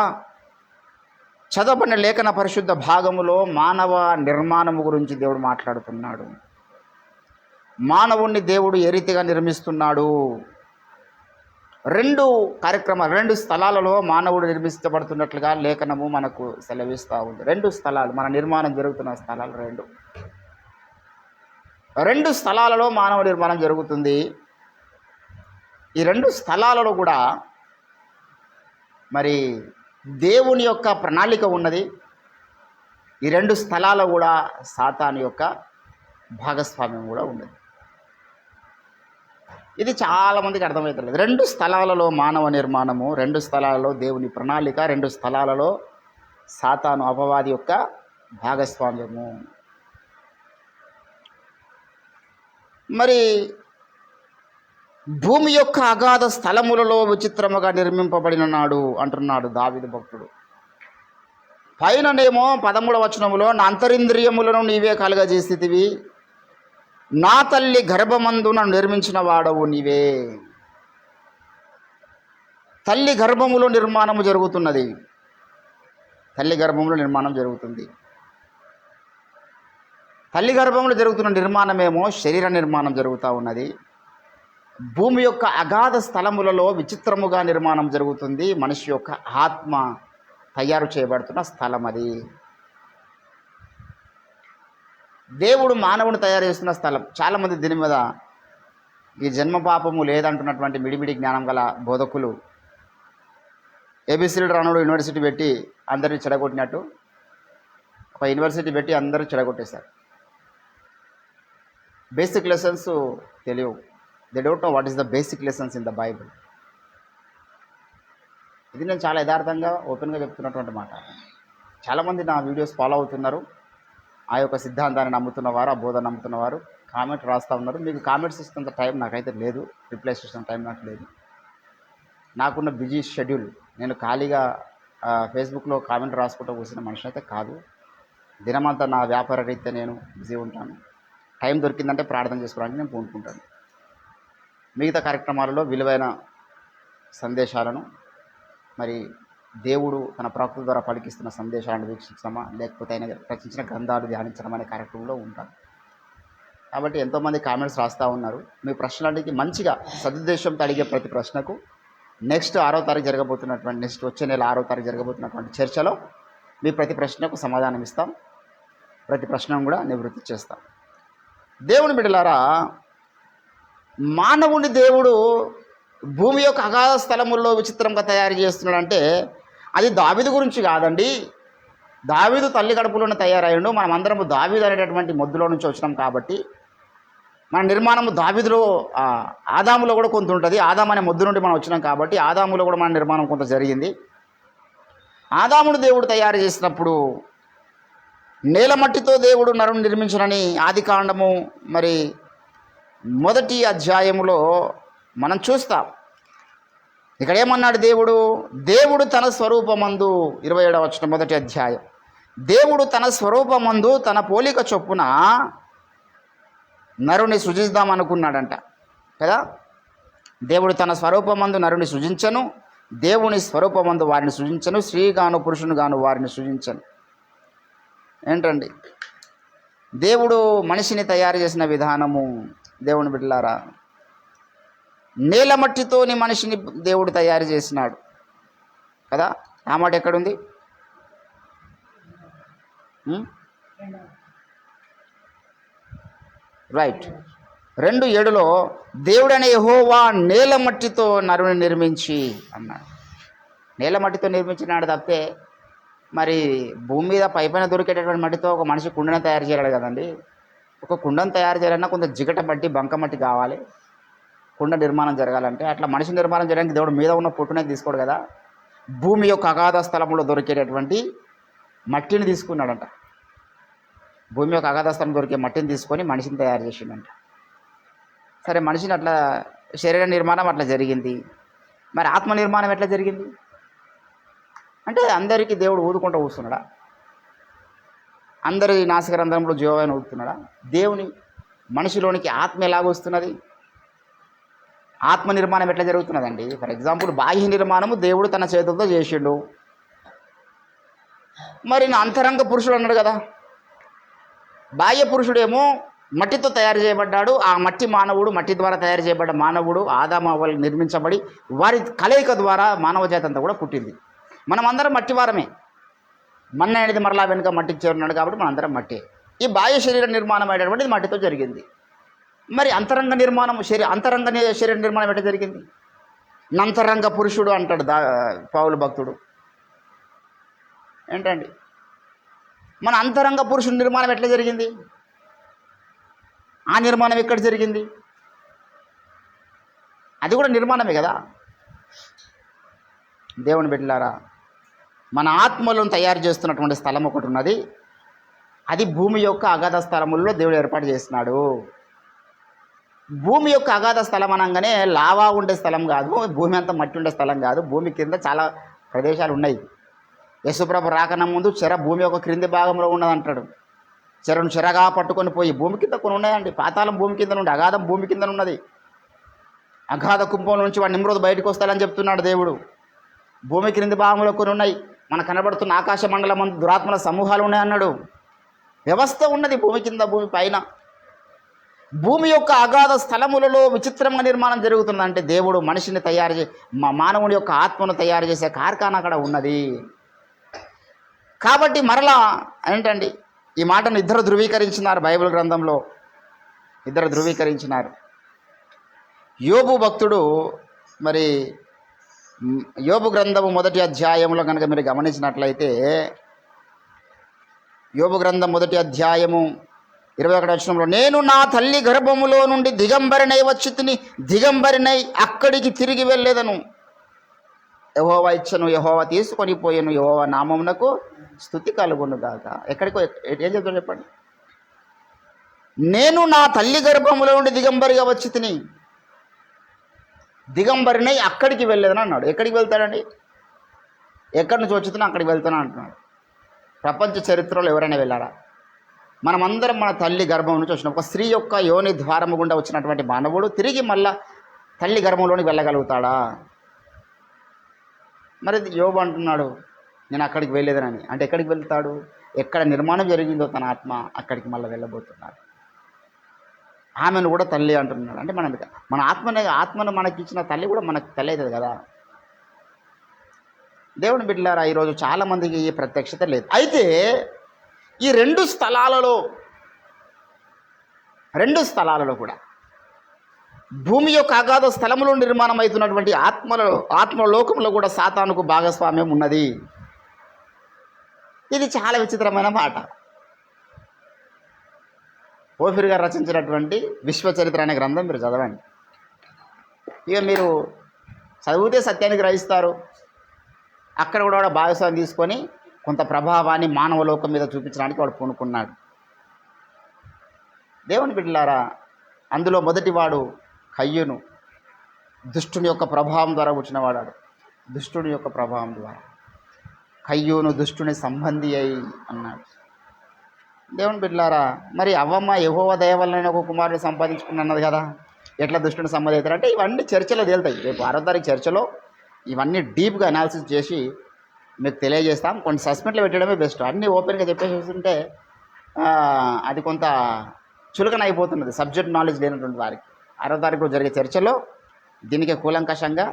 చదవబడిన లేఖన పరిశుద్ధ భాగములో మానవ నిర్మాణము గురించి దేవుడు మాట్లాడుతున్నాడు. మానవుణ్ణి దేవుడు ఏ రీతిగా నిర్మిస్తున్నాడు? రెండు స్థలాలలో మానవుడు నిర్మించబడుతున్నట్లుగా లేఖనము మనకు సెలవిస్తూ ఉంది. 2 స్థలాలు, మన నిర్మాణం జరుగుతున్న స్థలాలు రెండు స్థలాలలో మానవ నిర్మాణం జరుగుతుంది. ఈ 2 స్థలాలలో కూడా మరి దేవుని యొక్క ప్రణాళిక ఉన్నది. ఈ 2 స్థలాల్లో కూడా సాతాను యొక్క భాగస్వామ్యం కూడా ఉన్నది. ఇది చాలామందికి అర్థమవుతుంది. 2 స్థలాలలో మానవ నిర్మాణము, 2 స్థలాలలో దేవుని ప్రణాళిక, 2 స్థలాలలో సాతాను అపవాది యొక్క భాగస్వామ్యము. మరి భూమి యొక్క అగాధ స్థలములలో విచిత్రముగా నిర్మింపబడిన నాడు అంటున్నాడు దావీదు భక్తుడు. పైననేమో 13వ వచనములో నా అంతరింద్రియములను నీవే కలుగజేసితివి, నా తల్లి గర్భమందు నన్ను నిర్మించిన వాడవు నీవే. తల్లి గర్భములో నిర్మాణము జరుగుతున్నది. తల్లి గర్భంలో నిర్మాణం జరుగుతుంది. తల్లి గర్భంలో జరుగుతున్న నిర్మాణమేమో శరీర నిర్మాణం జరుగుతూ ఉన్నది. భూమి యొక్క అగాధ స్థలములలో విచిత్రముగా నిర్మాణం జరుగుతుంది. మనిషి యొక్క ఆత్మ తయారు చేయబడుతున్న స్థలం అది. దేవుడు మానవుని తయారు చేస్తున్న స్థలం. చాలామంది దీని మీద ఈ జన్మ పాపము లేదంటున్నటువంటి మిడిమిడి జ్ఞానం గల బోధకులు ఏబిసిడి రానుడు యూనివర్సిటీ పెట్టి అందరినీ చెడగొట్టినట్టు ఒక యూనివర్సిటీ పెట్టి అందరూ చెడగొట్టేశారు. బేసిక్ లెసన్స్ తెలియవు. They don't know what is the basic lessons in the Bible. ఇది నేను చాలా యథార్థంగా ఓపెన్గా చెప్తున్నటువంటి మాట. చాలామంది నా వీడియోస్ ఫాలో అవుతున్నారు. ఆ యొక్క సిద్ధాంతాన్ని నమ్ముతున్నవారు, ఆ బోధన నమ్ముతున్నవారు కామెంట్ రాస్తూ ఉన్నారు. మీకు కామెంట్స్ ఇస్తున్నంత టైం నాకైతే లేదు, రిప్లైస్ ఇస్తున్న టైం నాకు లేదు. నాకున్న బిజీ షెడ్యూల్. నేను ఖాళీగా ఫేస్బుక్లో కామెంట్ రాసుకుంటూ కూర్చున్న మనిషి అయితే కాదు. దినమంతా నా వ్యాపార రీత్యా నేను బిజీ ఉంటాను. టైం దొరికిందంటే ప్రార్థన చేసుకోవడానికి నేను పూనుకుంటాను. మిగతా కార్యక్రమాలలో విలువైన సందేశాలను మరి దేవుడు తన ప్రవక్త ద్వారా పలికిస్తున్న సందేశాలను వీక్షించడమా, లేకపోతే ఆయన రచించిన గ్రంథాలు ధ్యానించడం అనే కార్యక్రమంలో ఉంటాను. కాబట్టి ఎంతోమంది కామెంట్స్ రాస్తూ ఉన్నారు. మీ ప్రశ్నలకి మంచిగా సదుద్దేశంతో అడిగే ప్రతి ప్రశ్నకు నెక్స్ట్ 6వ తారీఖు జరగబోతున్నటువంటి వచ్చే నెల 6వ తారీఖు జరగబోతున్నటువంటి చర్చలో మీ ప్రతి ప్రశ్నకు సమాధానం ఇస్తాం. ప్రతి ప్రశ్నను కూడా నివృత్తి చేస్తాం. దేవుని బిడ్డలారా, మానవుని దేవుడు భూమి యొక్క అగాధ స్థలముల్లో విచిత్రంగా తయారు చేస్తున్నాడంటే అది దావీదు గురించి కాదండి. దావీదు తల్లి కడుపులోనే తయారయ్యాడు. మనం అందరము దావీదు అనేటటువంటి మొద్దులో నుంచి వచ్చినాం కాబట్టి మన నిర్మాణము దావీదులో ఆదాములో కూడా కొంత ఉంటుంది. ఆదాము అనే మొద్దు నుండి మనం వచ్చినాం కాబట్టి ఆదాములో కూడా మన నిర్మాణం కొంత జరిగింది. ఆదామును దేవుడు తయారు చేసినప్పుడు నేల మట్టితో దేవుడు నరుని నిర్మించనని ఆదికాండము మరి 1వ అధ్యాయములో మనం చూస్తాం. ఇక్కడ ఏమన్నాడు దేవుడు తన స్వరూపమందు 27వ వచనం 1వ అధ్యాయం, దేవుడు తన స్వరూపమందు తన పోలిక చొప్పున నరుని సృజిద్దాం అనుకున్నాడంట కదా. దేవుడు తన స్వరూపమందు నరుని సృజించను, దేవుని స్వరూపమందు వారిని సృజించను, స్త్రీగాను పురుషునిగాను వారిని సృజించను. ఏంటండి దేవుడు మనిషిని తయారు చేసిన విధానము? దేవుని బిడ్డలారా, నేల మట్టితోని మనిషిని దేవుడు తయారు చేసినాడు కదా. ఆ మాట ఎక్కడుంది? రైట్, 2:7లో దేవుడనే యెహోవా నేల మట్టితో నరుని నిర్మించి అన్నాడు. నేల మట్టితో నిర్మించినాడు తప్పితే మరి భూమి మీద పైపైన దొరికేటటువంటి మట్టితో ఒక మనిషి కుండను తయారు చేయలేడు కదండి. ఒక కుండను తయారు చేయాలన్నా కొంత జిగట మట్టి, బంక మట్టి కావాలి కుండ నిర్మాణం జరగాలంటే. అట్లా మనిషి నిర్మాణం చేయడానికి దేవుడు మీద ఉన్న పొట్టునే తీసుకోడు కదా. భూమి యొక్క అగాధ స్థలంలో దొరికేటటువంటి మట్టిని తీసుకున్నాడంట. భూమి యొక్క అగాధ స్థలం దొరికే మట్టిని తీసుకొని మనిషిని తయారు చేసిండంట. సరే, మనిషిని అట్లా శరీర నిర్మాణం అట్లా జరిగింది. మరి ఆత్మ నిర్మాణం ఎట్లా జరిగింది అంటే అందరికీ దేవుడు ఊదుకుంటూ కూస్తున్నాడా? అందరి నాసికరంధ్రంలో జీవమైన ఊదుతున్నాడా? దేవుని మనిషిలోనికి ఆత్మ ఎలాగొస్తున్నది? ఆత్మ నిర్మాణం ఎట్లా జరుగుతున్నదండి? ఫర్ ఎగ్జాంపుల్ బాహ్య నిర్మాణము దేవుడు తన చేతులతో చేసిండు. మరి నా అంతరంగ పురుషుడు అన్నాడు కదా. బాహ్య పురుషుడేమో మట్టితో తయారు చేయబడ్డాడు. ఆ మట్టి మానవుడు, మట్టి ద్వారా తయారు చేయబడ్డ మానవుడు ఆదాము హవ్వలు నిర్మించబడి వారి కలయిక ద్వారా మానవ జాతి అంతా కూడా పుట్టింది. మనం అందరం మట్టి వారమే. మన్న అనేది మరలా వెనుక మట్టికి చేరున్నాడు కాబట్టి మనం అందరం మట్టి. ఈ బాహ్య శరీర నిర్మాణం అయినటువంటిది మట్టితో జరిగింది. మరి అంతరంగ నిర్మాణం అంతరంగ శరీర నిర్మాణం ఎట్లా జరిగింది? నంతరంగ పురుషుడు అంటాడు పౌలు భక్తుడు. ఏంటండి మన అంతరంగ పురుషుడి నిర్మాణం ఎట్లా జరిగింది? ఆ నిర్మాణం ఎక్కడ జరిగింది? అది కూడా నిర్మాణమే కదా. దేవుని బిడ్డలారా, మన ఆత్మలను తయారు చేస్తున్నటువంటి స్థలం ఒకటి ఉన్నది. అది భూమి యొక్క అగాధ స్థలముల్లో దేవుడు ఏర్పాటు చేస్తున్నాడు. భూమి యొక్క అగాధ స్థలం అనగానే లావా ఉండే స్థలం కాదు, భూమి అంతా మట్టి ఉండే స్థలం కాదు. భూమి కింద చాలా ప్రదేశాలు ఉన్నాయి. యేసుప్రభు రాకన్నా ముందు చెర భూమి యొక్క క్రింది భాగంలో ఉన్నదంటాడు. చెరను చెరగా పట్టుకొని పోయి భూమి కింద కొన్ని ఉన్నాయండి. పాతాళం భూమి కింద నుండి, అగాధం భూమి కింద ఉన్నది. అగాధ కుంభం నుంచి వాడు నిమ్రోదు బయటకు వస్తాడని చెప్తున్నాడు దేవుడు. భూమి క్రింది భాగంలో కొన్ని ఉన్నాయి. మనకు కనబడుతున్న ఆకాశ మండలం అందు దురాత్మల సమూహాలు ఉన్నాయన్నాడు. వ్యవస్థ ఉన్నది భూమి కింద, భూమి పైన. భూమి యొక్క అగాధ స్థలములలో విచిత్రంగా నిర్మాణం జరుగుతుందంటే దేవుడు మనిషిని తయారు చే మానవుని యొక్క ఆత్మను తయారు చేసే కార్ఖానా అక్కడ ఉన్నది. కాబట్టి మరలా ఏంటండి ఈ మాటను ఇద్దరు ధృవీకరించినారు. బైబిల్ గ్రంథంలో ఇద్దరు ధృవీకరించినారు. యోబు భక్తుడు, మరి యోబు గ్రంథము 1వ అధ్యాయంలో కనుక మీరు గమనించినట్లయితే, యోబు గ్రంథం 1వ అధ్యాయము 21వ వచనంలో, నేను నా తల్లి గర్భములో నుండి దిగంబరినై వచ్చి తిని దిగంబరినై అక్కడికి తిరిగి వెళ్ళేదను. యెహోవా ఇచ్చను, యెహోవా తీసుకొని పోయాను, యెహోవా నామమునకు స్తుతి కలుగును గాక. ఎక్కడికో ఏం చెప్తాడు చెప్పండి? నేను నా తల్లి గర్భములో నుండి దిగంబరిగా వచ్చి తిని దిగంబరినై అక్కడికి వెళ్ళేదని అన్నాడు. ఎక్కడికి వెళ్తాడండి? ఎక్కడి నుంచి వచ్చుతున్నా అక్కడికి వెళ్తాను అంటున్నాడు. ప్రపంచ చరిత్రలో ఎవరైనా వెళ్ళారా? మనమందరం మన తల్లి గర్భం నుంచి వచ్చిన ఒక స్త్రీ యొక్క యోని ద్వారము గుండా వచ్చినటువంటి మానవుడు తిరిగి మళ్ళా తల్లి గర్భంలోనికి వెళ్ళగలుగుతాడా? మరి యోబు అంటున్నాడు నేను అక్కడికి వెళ్ళేదనని. అంటే ఎక్కడికి వెళ్తాడు? ఎక్కడ నిర్మాణం జరిగిందో తన ఆత్మ అక్కడికి మళ్ళీ వెళ్ళబోతున్నాడు. ఆమెను కూడా తల్లి అంటున్నాడు. అంటే మన ఆత్మను మనకి ఇచ్చిన తల్లి కూడా మనకు తల్లి అవుతుంది కదా. దేవుని బిడ్డలారా, ఈరోజు చాలామందికి ఈ ప్రత్యక్షత లేదు. అయితే ఈ రెండు స్థలాలలో కూడా భూమి యొక్క అగాధ స్థలములో నిర్మాణం అవుతున్నటువంటి ఆత్మలోకంలో కూడా సాతానుకు భాగస్వామ్యం ఉన్నది. ఇది చాలా విచిత్రమైన మాట. ఓఫిర్ గారు రచించినటువంటి విశ్వచరిత్ర అనే గ్రంథం మీరు చదవండి. ఇక మీరు చదివితే సత్యాన్ని గ్రహిస్తారు. అక్కడ కూడా వాడు భాగస్వామ్యం తీసుకొని కొంత ప్రభావాన్ని మానవ లోకం మీద చూపించడానికి వాడు పూనుకున్నాడు. దేవుని బిడ్డలారా, అందులో మొదటివాడు కయ్యూను. దుష్టుని యొక్క ప్రభావం ద్వారా వచ్చినవాడాడు. దుష్టుని యొక్క ప్రభావం ద్వారా కయ్యూను దుష్టుని సంబంధి అయి అన్నాడు. దేవుని బిడ్డలారా, మరి అవ్వమ్మ యెహోవా దయ వలన ఒక కుమారుని సంపాదించుకున్నది కదా. ఎట్లా దుష్టుని సంబంధి అవుతారంటే ఇవన్నీ చర్చలో తేలుతాయి. రేపు 6వ తారీఖు చర్చలో ఇవన్నీ డీప్గా అనాలిసిస్ చేసి మీకు తెలియజేస్తాం. కొన్ని సస్పెండ్లో పెట్టడమే బెస్ట్. అన్నీ ఓపెన్గా చెప్పేసి అది కొంత చులకన అయిపోతున్నది సబ్జెక్ట్ నాలెడ్జ్ లేనటువంటి వారికి. 6వ తారీఖులో జరిగే చర్చలో దీనికి కూలంకషంగా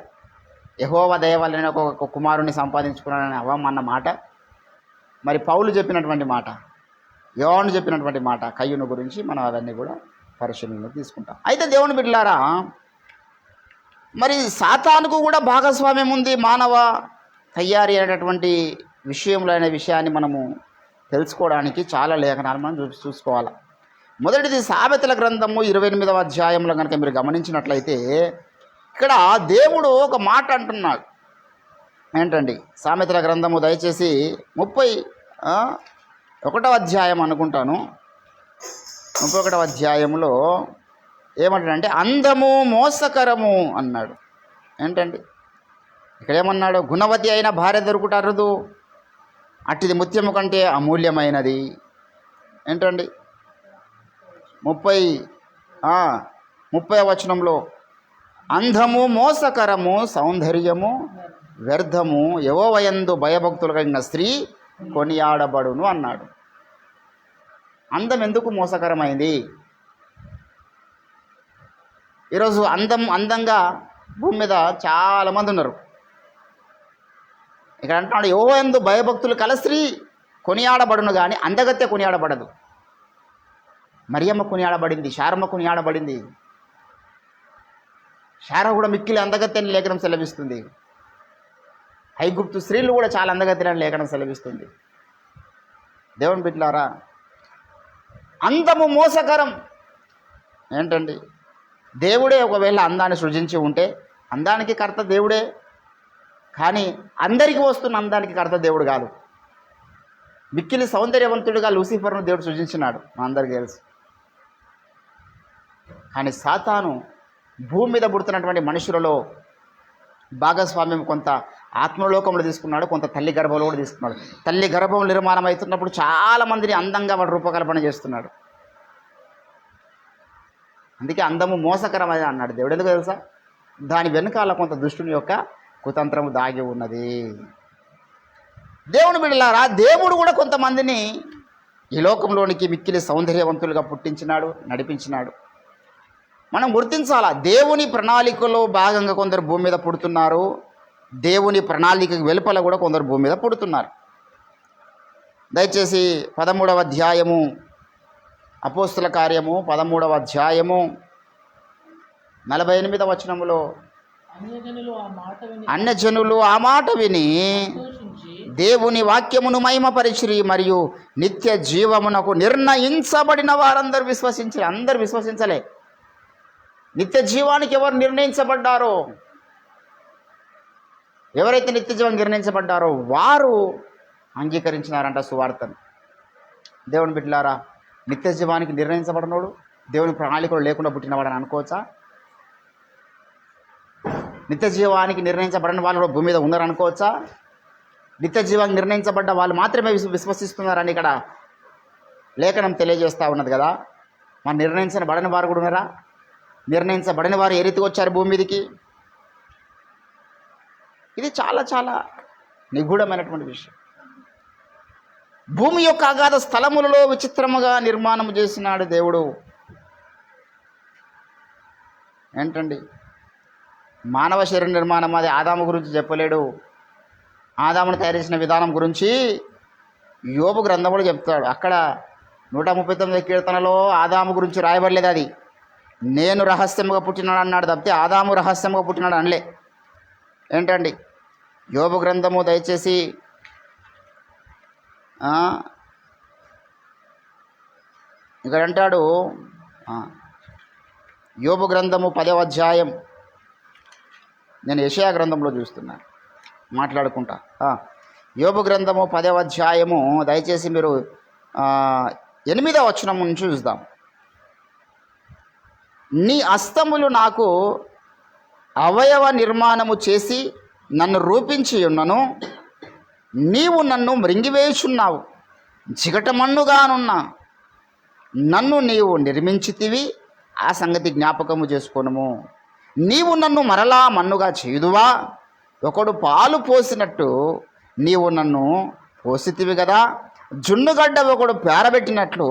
యెహోవా దయ వలన ఒక కుమారుని సంపాదించుకున్నానని అవ్వమ్మ అన్న మాట, మరి పౌలు చెప్పినటువంటి మాట, యోహాను చెప్పినటువంటి మాట కయ్యూను గురించి మనం అవన్నీ కూడా పరిశీలనలో తీసుకుంటాం. అయితే దేవుని బిడ్డలారా, మరి సాతానుకు కూడా భాగస్వామ్యం ఉంది మానవ తయారీ అనేటటువంటి విషయంలో అనే విషయాన్ని మనము తెలుసుకోవడానికి చాలా లేఖనాలు మనం చూసుకోవాలి. మొదటిది సామెతల గ్రంథము 28వ అధ్యాయంలో కనుక మీరు గమనించినట్లయితే ఇక్కడ దేవుడు ఒక మాట అంటున్నాడు. ఏంటండి? సామెతల గ్రంథము దయచేసి 31వ అధ్యాయం అనుకుంటాను. 31వ అధ్యాయంలో ఏమంటాడంటే అందము మోసకరము అన్నాడు. ఏంటండి ఇక్కడ ఏమన్నాడు? గుణవతి అయిన భార్య దొరుకుట అరుదు, అట్టిది ముత్యము కంటే అమూల్యమైనది. ఏంటండి 30వ వచనంలో అందము మోసకరము, సౌందర్యము వ్యర్థము, యెహోవాయందు భయభక్తులు కలిగిన స్త్రీ కొనియాడబడును అన్నాడు. అందం ఎందుకు మోసకరమైంది? ఈరోజు అందంగా భూమి మీద చాలామంది ఉన్నారు. ఇక్కడ అంటున్నాడు, యెహోవాయందు భయభక్తులు కల స్త్రీ కొనియాడబడును కానీ అందగత్తె కొనియాడబడదు. మరియమ్మ కొనియాడబడింది, శారమ్మ కొనియాడబడింది. శార కూడా మిక్కిలి అందగత్తెని లేఖనం సెలవిస్తుంది. ఐగుప్తు స్త్రీలు కూడా చాలా అందగత్తెని లేఖనం సెలవిస్తుంది. దేవుని బిడ్డలారా, అందము మోసకరం. ఏంటండి, దేవుడే ఒకవేళ అందాన్ని సృజించి ఉంటే అందానికి కర్త దేవుడే, కానీ అందరికీ వస్తున్న అందానికి కర్త దేవుడు కాదు. మిక్కిలి సౌందర్యవంతుడిగా లూసిఫర్ను దేవుడు సృజించినాడు, మా అందరికీ తెలుసు. కానీ సాతాను భూమి మీద పుడుతున్నటువంటి మనుషులలో భాగస్వామ్యం కొంత ఆత్మలోకంలో తీసుకున్నాడు, కొంత తల్లి గర్భంలో కూడా తీసుకున్నాడు. తల్లి గర్భం నిర్మాణం అవుతున్నప్పుడు చాలామందిని అందంగా వాడు రూపకల్పన చేస్తున్నాడు. అందుకే అందము మోసకరమైన అన్నాడు దేవుడు. ఎందుకు తెలుసా? దాని వెనుకాల కొంత దుష్టుని యొక్క కుతంత్రము దాగి ఉన్నది. దేవుని బిడ్డలారా, దేవుడు కూడా కొంతమందిని ఈ లోకంలోనికి మిక్కిలి సౌందర్యవంతులుగా పుట్టించినాడు, నడిపించినాడు. మనం గుర్తించాలా, దేవుని ప్రణాళికలో భాగంగా కొందరు భూమి మీద పుడుతున్నారు, దేవుని ప్రణాళికకు వెలుపల కూడా కొందరు భూమి మీద పుడుతున్నారు. దయచేసి 13వ అధ్యాయము, అపోస్తుల కార్యము 13వ అధ్యాయము 48వ వచనములో, అన్యజనులు ఆ మాట విని దేవుని వాక్యమును మహిమపరిచిరి, మరియు నిత్య జీవమునకు నిర్ణయించబడిన వారందరూ విశ్వసించారు. అందరూ విశ్వసించలే. నిత్య జీవానికి ఎవరు నిర్ణయించబడ్డారో, ఎవరైతే నిత్య జీవానికి నిర్ణయించబడ్డారో వారు అంగీకరించినారంట సువార్తను. దేవుని బిడ్డలారా, నిత్య జీవానికి నిర్ణయించబడినోడు దేవుని ప్రణాళికలు లేకుండా పుట్టినవాడని అనుకోవచ్చా? నిత్య జీవానికి నిర్ణయించబడిన వాళ్ళు భూమి మీద ఉన్నారు అనుకోవచ్చా? నిత్య జీవానికి నిర్ణయించబడ్డ వాళ్ళు మాత్రమే విశ్వసిస్తున్నారని ఇక్కడ లేఖనం తెలియజేస్తూ ఉన్నది కదా. మరి నిర్ణయించబడిన వారు కూడా ఉన్నారా? నిర్ణయించబడిన వారు ఏ రీతికి వచ్చారు భూమి మీదకి? ఇది చాలా చాలా నిగూఢమైనటువంటి విషయం. భూమి యొక్క అగాధ స్థలములలో విచిత్రముగా నిర్మాణం చేసినాడు దేవుడు. ఏంటండి, మానవ శరీర నిర్మాణం అది ఆదాము గురించి చెప్పలేడు. ఆదామును తయారు చేసిన విధానం గురించి యోబు గ్రంథంలో చెప్తాడు. అక్కడ 139 కీర్తనలో ఆదాము గురించి రాయబడలేదు. అది నేను రహస్యముగా పుట్టినాడు అన్నాడు తప్పితే ఆదాము రహస్యముగా పుట్టినాడు అనలే. ఏంటండి, యోబు గ్రంథము దయచేసి ఇక్కడ అంటాడు, యోబు గ్రంథము 10వ అధ్యాయం, నేను యెషయా గ్రంథంలో చూస్తున్నాను మాట్లాడుకుంటా. యోబు గ్రంథము 10వ అధ్యాయము దయచేసి మీరు 8వ వచనం నుంచి చూద్దాం. నీ హస్తములు నాకు అవయవ నిర్మాణము చేసి నన్ను రూపించి ఉన్నను, నీవు నన్ను మృంగివేయుచున్నావు, జిగటమన్నుగానున్నా నన్ను నీవు నిర్మించితివి, ఆ సంగతి జ్ఞాపకము చేసుకొనుము. నీవు నన్ను మరలా మన్నుగా చేయుదువా? ఒకడు పాలు పోసినట్టు నీవు నన్ను పోసితివి కదా. జున్నుగడ్డ ఒకడు పేరబెట్టినట్లు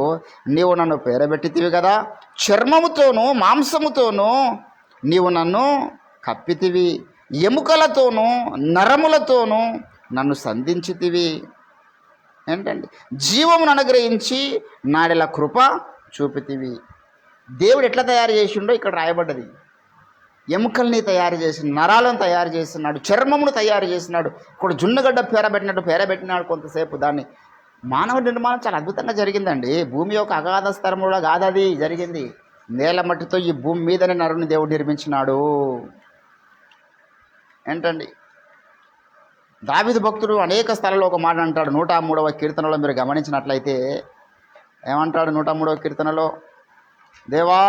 నీవు నన్ను పేరబెట్టితివి కదా. చర్మముతోనూ మాంసముతోనూ నీవు నన్ను కప్పితివి, ఎముకలతోనూ నరములతోనూ నన్ను సంధించితివి. ఏంటండి, జీవమును అనుగ్రహించి నాడెల కృప చూపితివి. దేవుడు ఎట్లా తయారు చేసిండో ఇక్కడ రాయబడ్డది. ఎముకల్ని తయారు చేసి, నరాలను తయారు చేస్తున్నాడు, చర్మమును తయారు చేసినాడు. ఇక్కడ జున్నుగడ్డ పేరబెట్టినాడు కొంతసేపు. దాన్ని మానవ నిర్మాణం చాలా అద్భుతంగా జరిగిందండి. భూమి యొక్క అగాధ స్థలములో కాదది జరిగింది. నేల మట్టితో ఈ భూమి మీదనే నరుని దేవుడు నిర్మించినాడు. ఏంటండి, దావీదు భక్తుడు అనేక స్థలాల్లో ఒక మాట అంటాడు. 103వ కీర్తనలో మీరు గమనించినట్లయితే ఏమంటాడు? 103వ కీర్తనలో, దేవా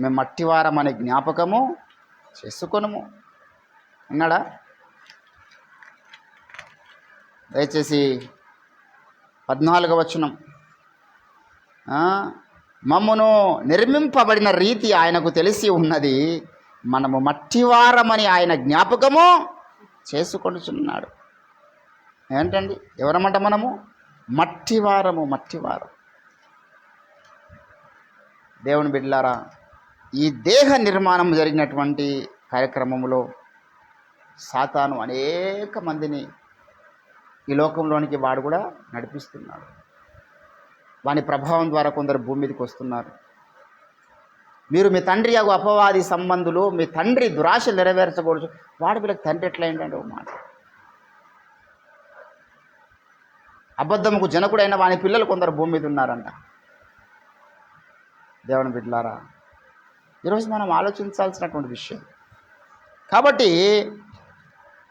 మేము మట్టివారమనే జ్ఞాపకము చేసుకొనుము అన్నాడా? దయచేసి 14వ వచనం, మమ్మును నిర్మింపబడిన రీతి ఆయనకు తెలిసి ఉన్నది, మనము మట్టివారమని ఆయన జ్ఞాపకము చేసుకొనుచున్నాడు. ఏంటండి ఎవరమంట మనము? మట్టివారం. దేవుని బిడ్డలారా, ఈ దేహ నిర్మాణం జరిగినటువంటి కార్యక్రమంలో సాతాను అనేక మందిని ఈ లోకంలోనికి వాడు కూడా నడిపిస్తున్నాడు. వాని ప్రభావం ద్వారా కొందరు భూమి మీదకి వస్తున్నారు. మీరు మీ తండ్రి యాగు అపవాది సంబంధులు, మీ తండ్రి దురాశ నెరవేర్చకూడదు. వాడు వీళ్ళకి తండ్రి ఎట్లా అయిందండి? ఒక మాట, అబద్ధముకు జనకుడైన వాని పిల్లలు కొందరు భూమి మీద ఉన్నారంట. దేవుని బిడ్డలారా, ఈరోజు మనం ఆలోచించాల్సినటువంటి విషయం. కాబట్టి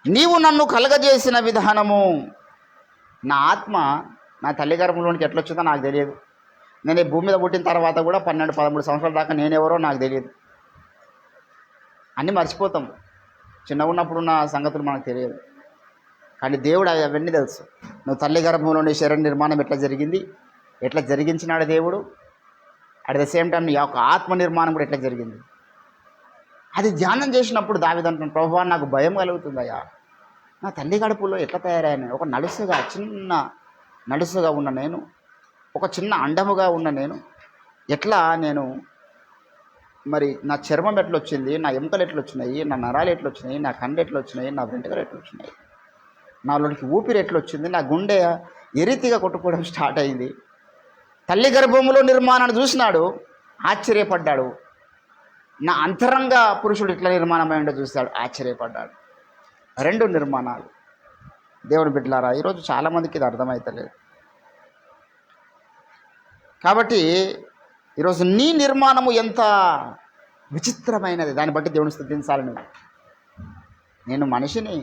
నీవు నన్ను కలగజేసిన విధానము, నా ఆత్మ నా తల్లి గర్భంలోనికి ఎట్లా వచ్చిందో నాకు తెలియదు. నేను ఈ భూమి మీద పుట్టిన తర్వాత కూడా 12-13 సంవత్సరాల దాకా నేనెవరో నాకు తెలియదు. అన్నీ మర్చిపోతాం. చిన్నగా ఉన్నప్పుడున్న సంగతులు మనకు తెలియదు. కానీ దేవుడు అవన్నీ తెలుసు. నువ్వు తల్లి గర్భంలోని శరీర నిర్మాణం ఎట్లా జరిగింది, ఎట్లా జరిగించినాడు దేవుడు. అట్ ద సేమ్ టైం నీ యొక్క ఆత్మ నిర్మాణం కూడా ఎట్లా జరిగింది. అది ధ్యానం చేసినప్పుడు దావీదంటున్నాడు, ప్రభువా నాకు భయం కలుగుతుందయ్యా, నా తల్లి గడుపులో ఎట్లా తయారయ్యాను. ఒక నడుసుగా, చిన్న నడుసుగా ఉన్న నేను, ఒక చిన్న అండముగా ఉన్న నేను, ఎట్లా నేను మరి నా చర్మం ఎట్లా వచ్చింది, నా ఎముకలు ఎట్లా వచ్చినాయి, నా నరాలు ఎట్లా వచ్చినాయి, నా కండ ఎట్లా వచ్చినాయి, నా వెంట్రుకలు ఎట్లా వచ్చినాయి, నాలోనికి ఊపిరి ఎట్లా వచ్చింది, నా గుండె ఏ రీతిగా కొట్టుకోవడం స్టార్ట్ అయింది. తల్లి గర్భంలో నిర్మాణాన్ని చూసినాడు, ఆశ్చర్యపడ్డాడు. నా అంతరంగ పురుషుడు ఇట్లా నిర్మాణమైండో చూశాడు, ఆశ్చర్యపడ్డాడు. 2 నిర్మాణాలు. దేవుని బిడ్డలారా, ఈరోజు చాలామందికి ఇది అర్థమవుతలేదు. కాబట్టి ఈరోజు నీ నిర్మాణము ఎంత విచిత్రమైనది, దాన్ని బట్టి దేవుని స్తుతించాలి నువ్వు. నేను మనిషిని.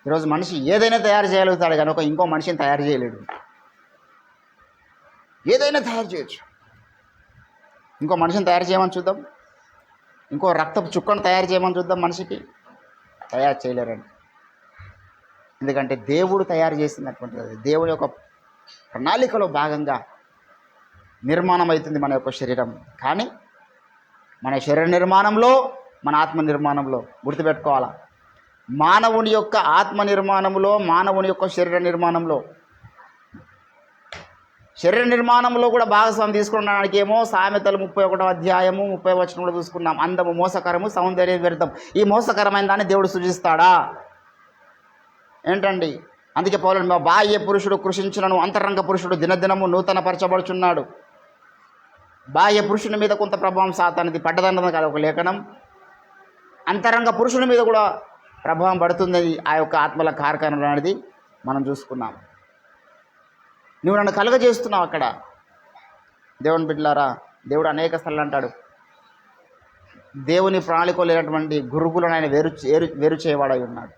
ఈరోజు మనిషి ఏదైనా తయారు చేయగలుగుతాడు, కానీ ఇంకో మనిషిని తయారు చేయలేడు. ఏదైనా తయారు చేయొచ్చు. ఇంకో మనిషిని తయారు చేయమని చూద్దాం, ఇంకో రక్తపు చుక్కను తయారు చేయమని చూద్దాం. మనిషికి తయారు చేయలేరండి. ఎందుకంటే దేవుడు తయారు చేసినటువంటిది అది. దేవుని యొక్క ప్రణాళికలో భాగంగా నిర్మాణం అవుతుంది మన యొక్క శరీరం. కానీ మన శరీర నిర్మాణంలో, మన ఆత్మ నిర్మాణంలో గుర్తుపెట్టుకోవాలా, మానవుని యొక్క ఆత్మ నిర్మాణంలో, మానవుని యొక్క శరీర నిర్మాణంలో కూడా భాగస్వామ్యం తీసుకున్నానికి ఏమో సామెతలు 31వ అధ్యాయము 30వ వచనంలో చూసుకున్నాం. అందము మోసకరము, సౌందర్యం వ్యర్థం. ఈ మోసకరమైన దాన్ని దేవుడు సృజిస్తాడా ఏంటండి? అందుకే పౌలుడు, మా బాహ్య పురుషుడు కృషించునను అంతరంగ పురుషుడు దినదినము నూతన పరచబడుచున్నాడు. బాహ్య పురుషుని మీద కొంత ప్రభావం సాతానిది పడ్డదన్నది కాదు ఒక లేఖనం. అంతరంగ పురుషుని మీద కూడా ప్రభావం పడుతుంది ఆ యొక్క ఆత్మల కార్యక్రమం అనేది మనం చూసుకున్నాం. నువ్వు నన్ను కలుగజేస్తున్నావు అక్కడ. దేవుని బిడ్డలారా, దేవుడు అనేక స్థలాలు అంటాడు, దేవుని ప్రణాళికలో లేనటువంటి గురుగులను ఆయన వేరు చేయవాడై ఉన్నాడు,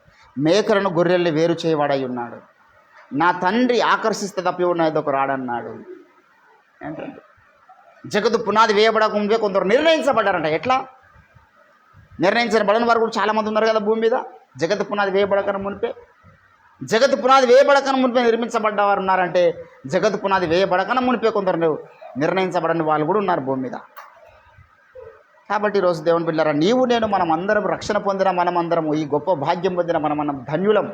మేకలను గొర్రెల్ని వేరు చేయవాడై ఉన్నాడు. నా తండ్రి ఆకర్షిస్తే తప్పి ఉన్నది ఒక రాడన్నాడు. ఏంటంటే జగత్తు పునాది వేయబడక ముందే కొందరు నిర్ణయించబడ్డారంట. ఎట్లా నిర్ణయించబడిన వారు కూడా చాలామంది ఉన్నారు కదా భూమి మీద. జగత్తు పునాది వేయబడకన మునిపే నిర్మించబడ్డవారు ఉన్నారంటే, జగత్తు పునాది వేయబడకన మునిపే కొందరు నిర్ణయించబడని వాళ్ళు కూడా ఉన్నారు భూమి మీద. కాబట్టి ఈరోజు దేవుని బిడ్డలారా, నీవు నేను మనం అందరం రక్షణ పొందిన మనమందరము, ఈ గొప్ప భాగ్యం పొందిన మనం ధన్యులం.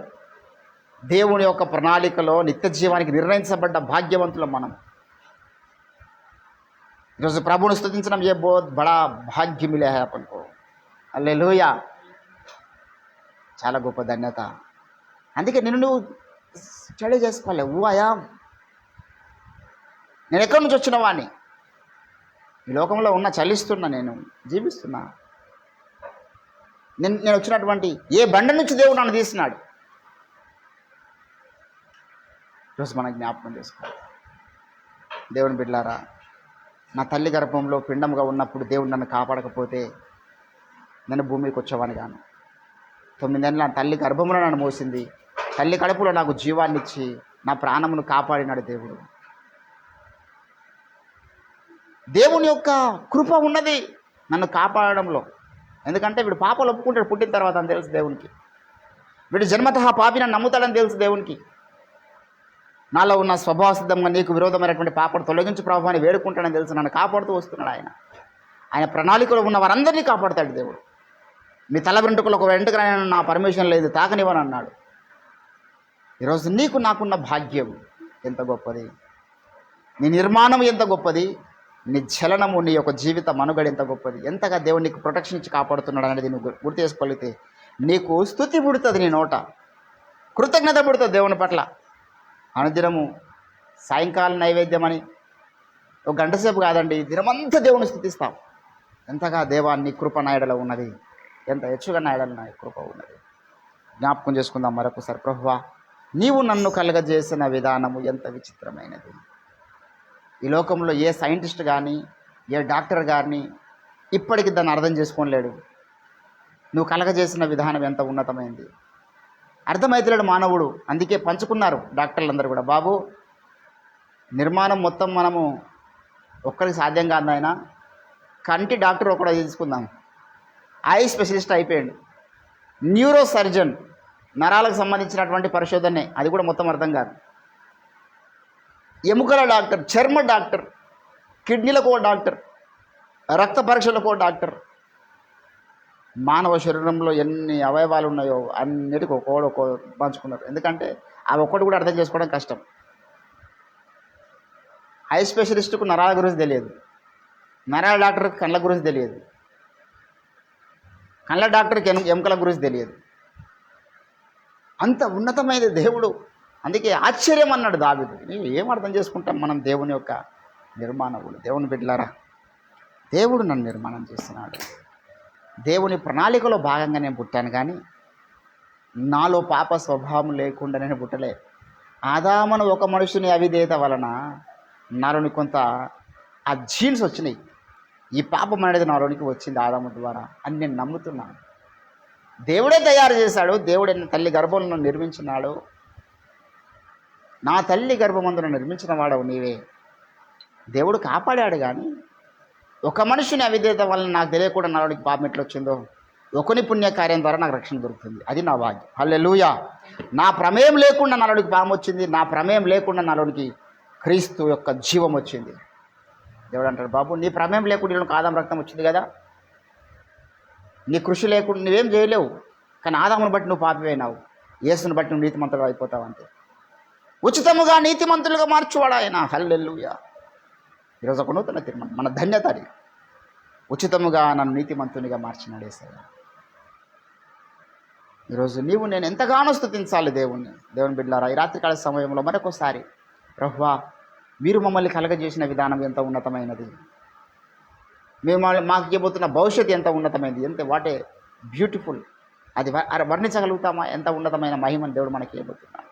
దేవుని యొక్క ప్రణాళికలో నిత్య జీవానికి నిర్ణయించబడ్డ భాగ్యవంతులం మనం. ఈరోజు ప్రభువుని స్తుతించడం ఏ బోధ్ బడా భాగ్యం మిలే హై అపన్కో. హల్లెలూయా. చాలా గొప్ప ధన్యత. అందుకే నువ్వు స్టడీ చేసుకోవాలి. నేను ఎక్కడి నుంచి వచ్చిన వాడిని, ఈ లోకంలో ఉన్న చలిస్తున్నా, నేను జీవిస్తున్నా. నేను వచ్చినటువంటి ఏ బండ నుంచి దేవుడు నన్ను తీసినాడు ఈరోజు మనం జ్ఞాపకం చేసుకోవాలి. దేవుని బిడ్డలారా, నా తల్లి గర్భంలో పిండముగా ఉన్నప్పుడు దేవుడు నన్ను కాపాడకపోతే నేను భూమికి వచ్చేవాని గాను. 9 ఏళ్ళ నా తల్లి గర్భంలో నన్ను మోసింది, తల్లి కడుపులో నాకు జీవాన్ని ఇచ్చి నా ప్రాణమును కాపాడినాడు దేవుడు. దేవుని యొక్క కృప ఉన్నది నన్ను కాపాడడంలో. ఎందుకంటే వీడు పాపాలు ఒప్పుకుంటాడు పుట్టిన తర్వాత అని తెలుసు దేవునికి. వీడు జన్మతః పాపిని నమ్ముతాడని తెలుసు దేవునికి. నాలో ఉన్న స్వభావ సిద్ధంగా నీకు విరోధమైనటువంటి పాపను తొలగించు ప్రభు అని వేడుకుంటాడని తెలుసు. నన్ను కాపాడుతూ వస్తున్నాడు ఆయన. ఆయన ప్రణాళికలో ఉన్న వారందరినీ కాపాడుతాడు దేవుడు. మీ తల వెంట్రుకలు ఒక వెంట్రుకనైనా నా పర్మిషన్ లేదు తాకనివ్వను అన్నాడు. ఈరోజు నీకు నాకున్న భాగ్యం ఎంత గొప్పది, నీ నిర్మాణం ఎంత గొప్పది, నీ చలనము, నీ యొక్క జీవిత మనుగడ ఎంత గొప్పది, ఎంతగా దేవుడు నీకు ప్రొటెక్షన్ ఇచ్చి కాపాడుతున్నాడు అనేది నువ్వు గుర్తు చేసుకోగలిగితే నీకు స్తుతి పుడుతుంది, నీ నోట కృతజ్ఞత పుడుతుంది దేవుని పట్ల. అనుదినము సాయంకాలం నైవేద్యం అని ఒక గంట సేపు కాదండి, దినమంతా దేవుని స్తుతిస్తాం. ఎంతగా దేవా నీ కృప నాయడలో ఉన్నది, ఎంత హెచ్చుగా నాయడలో నా కృప ఉన్నది. జ్ఞాపకం చేసుకుందాం మరొకసారి. ప్రభువా, నీవు నన్ను కలగజేసిన విధానము ఎంత విచిత్రమైనది. ఈ లోకంలో ఏ సైంటిస్ట్ కానీ ఏ డాక్టర్ కానీ ఇప్పటికి దాన్ని అర్థం చేసుకోలేడు. నువ్వు కలగజేసిన విధానం ఎంత ఉన్నతమైంది, అర్థమైతలేడు మానవుడు. అందుకే పంచుకున్నారు డాక్టర్లందరూ కూడా, బాబు నిర్మాణం మొత్తం మనము ఒక్కరికి సాధ్యం కాదు ఆయన, కంటి డాక్టర్ ఒకడు తీసుకుందాం, ఐ స్పెషలిస్ట్ అయిపోయాడు, న్యూరో సర్జన్ నరాలకు సంబంధించినటువంటి పరిశోధనే, అది కూడా మొత్తం అర్థం కాదు, ఎముకల డాక్టర్, చర్మ డాక్టర్, కిడ్నీలకు ఒక డాక్టర్, రక్త పరీక్షలకు ఒక డాక్టర్. మానవ శరీరంలో ఎన్ని అవయవాలు ఉన్నాయో అన్నిటికీ ఒక్కో పంచుకున్నారు. ఎందుకంటే అవి ఒక్కటి కూడా అర్థం చేసుకోవడం కష్టం. ఐ స్పెషలిస్టుకు నరాల గురించి తెలియదు, నరాల డాక్టర్కి కళ్ళ గురించి తెలియదు, కళ్ళ డాక్టర్కి ఎముకల గురించి తెలియదు. అంత ఉన్నతమైన దేవుడు. అందుకే ఆశ్చర్యం అన్నాడు దావీదు. ఏం అర్థం చేసుకుంటాం మనం దేవుని యొక్క నిర్మాణములు. దేవుని బిడ్డలారా, దేవుడు నన్ను నిర్మాణం చేస్తున్నాడు. దేవుని ప్రణాళికలో భాగంగా నేను పుట్టాను, కానీ నాలో పాప స్వభావం లేకుండా నేను పుట్టలే. ఆదామును ఒక మనుషుని అవిధేయత వలన నాలోని కొంత ఆ జీన్స్ వచ్చినాయి. ఈ పాపం అనేది నాలోనికి వచ్చింది ఆదాము ద్వారా అని నేను నమ్ముతున్నాను. దేవుడే తయారు చేశాడు, దేవుడే తల్లి గర్భంలో నిర్మించినాడు. నా తల్లి గర్భమందును నిర్మించిన వాడవు నీవే. దేవుడు కాపాడాడు. కానీ ఒక మనుషుని అవిధేయత వలన నాకు తెలియకుండా నాలోనికి పాపం ఎట్లా వచ్చిందో, ఒకని పుణ్యకార్యం ద్వారా నాకు రక్షణ దొరుకుతుంది. అది నా భాగ్యం. హల్లెలూయా. నా ప్రమేయం లేకుండా నాలోనికి పాపం వచ్చింది, నా ప్రమేయం లేకుండా నాలోనికి క్రీస్తు యొక్క జీవం వచ్చింది. దేవుడు అంటాడు, బాబు నీ ప్రమేయం లేకుండా నీకు ఆదాం రక్తం వచ్చింది కదా, నీ కృషి లేకుండా నువ్వేం చేయలేవు, కానీ ఆదామును బట్టి నువ్వు పాపిపోయినావు, యేసుని బట్టి నువ్వు నీతిమంతులుగా అయిపోతావు. అంతే. ఉచితముగా నీతిమంతులుగా మార్చువాడు ఆయన. హల్లెలూయా. ఈరోజు ఒక నూతన తీర్మానం, మన ధన్యత అది. ఉచితముగా నన్ను నీతిమంతునిగా మార్చినాడు యేసయ్య. ఈరోజు నీవు నేను ఎంతగానో స్తుతించాలి దేవుణ్ణి. దేవుని బిడ్డలారా, ఈ రాత్రికాల సమయంలో మరొకసారి, ప్రభువా మీరు మమ్మల్ని కలగజేసిన విధానం ఎంత ఉన్నతమైనది, మేము మాకు ఇవ్వబోతున్న భవిష్యత్తు ఎంత ఉన్నతమైనది, ఎంత వాటే బ్యూటిఫుల్, అది వర్ణించగలుగుతామా? ఎంత ఉన్నతమైన మహిమను దేవుడు మనకి ఇవ్వబోతున్నాడు.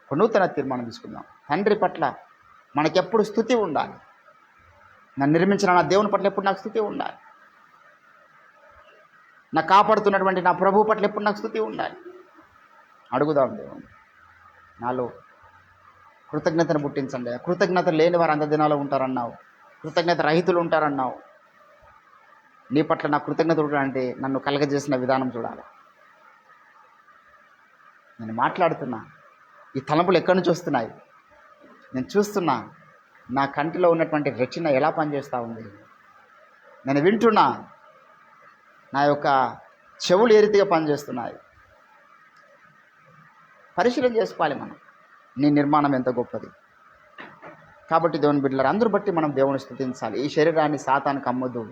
ఒక నూతన తీర్మానం తీసుకుందాం. తండ్రి పట్ల మనకెప్పుడు స్తుతి ఉండాలి. నన్ను నిర్మించిన నా దేవుని పట్ల ఎప్పుడు నాకు స్తుతి ఉండాలి. నా కాపాడుతున్నటువంటి నా ప్రభువు పట్ల ఎప్పుడు నాకు స్తుతి ఉండాలి. అడుగుదాం దేవుని, నాలో కృతజ్ఞతను పుట్టించండి. కృతజ్ఞత లేని వారు అంత దినాలు ఉంటారన్నావు, కృతజ్ఞత రహితులు ఉంటారన్నావు. నీ పట్ల నా కృతజ్ఞత అంటే నన్ను కలగజేసిన విధానం చూడాలి. నేను మాట్లాడుతున్నా, ఈ తలంపులు ఎక్కడి నుంచి వస్తున్నాయి నేను చూస్తున్నా. నా కంటిలో ఉన్నటువంటి రెచ్చిన ఎలా పనిచేస్తూ ఉంది నేను వింటున్నా. నా యొక్క చెవులు ఏ రీతిగా పనిచేస్తున్నాయి పరిశీలన చేసుకోవాలి మనం. నీ నిర్మాణం ఎంత గొప్పది. కాబట్టి దేవుని బిడ్డలారా, అందరూ బట్టి మనం దేవుని స్తుతించాలి. ఈ శరీరాన్ని సాతానుకు అమ్మొద్దు.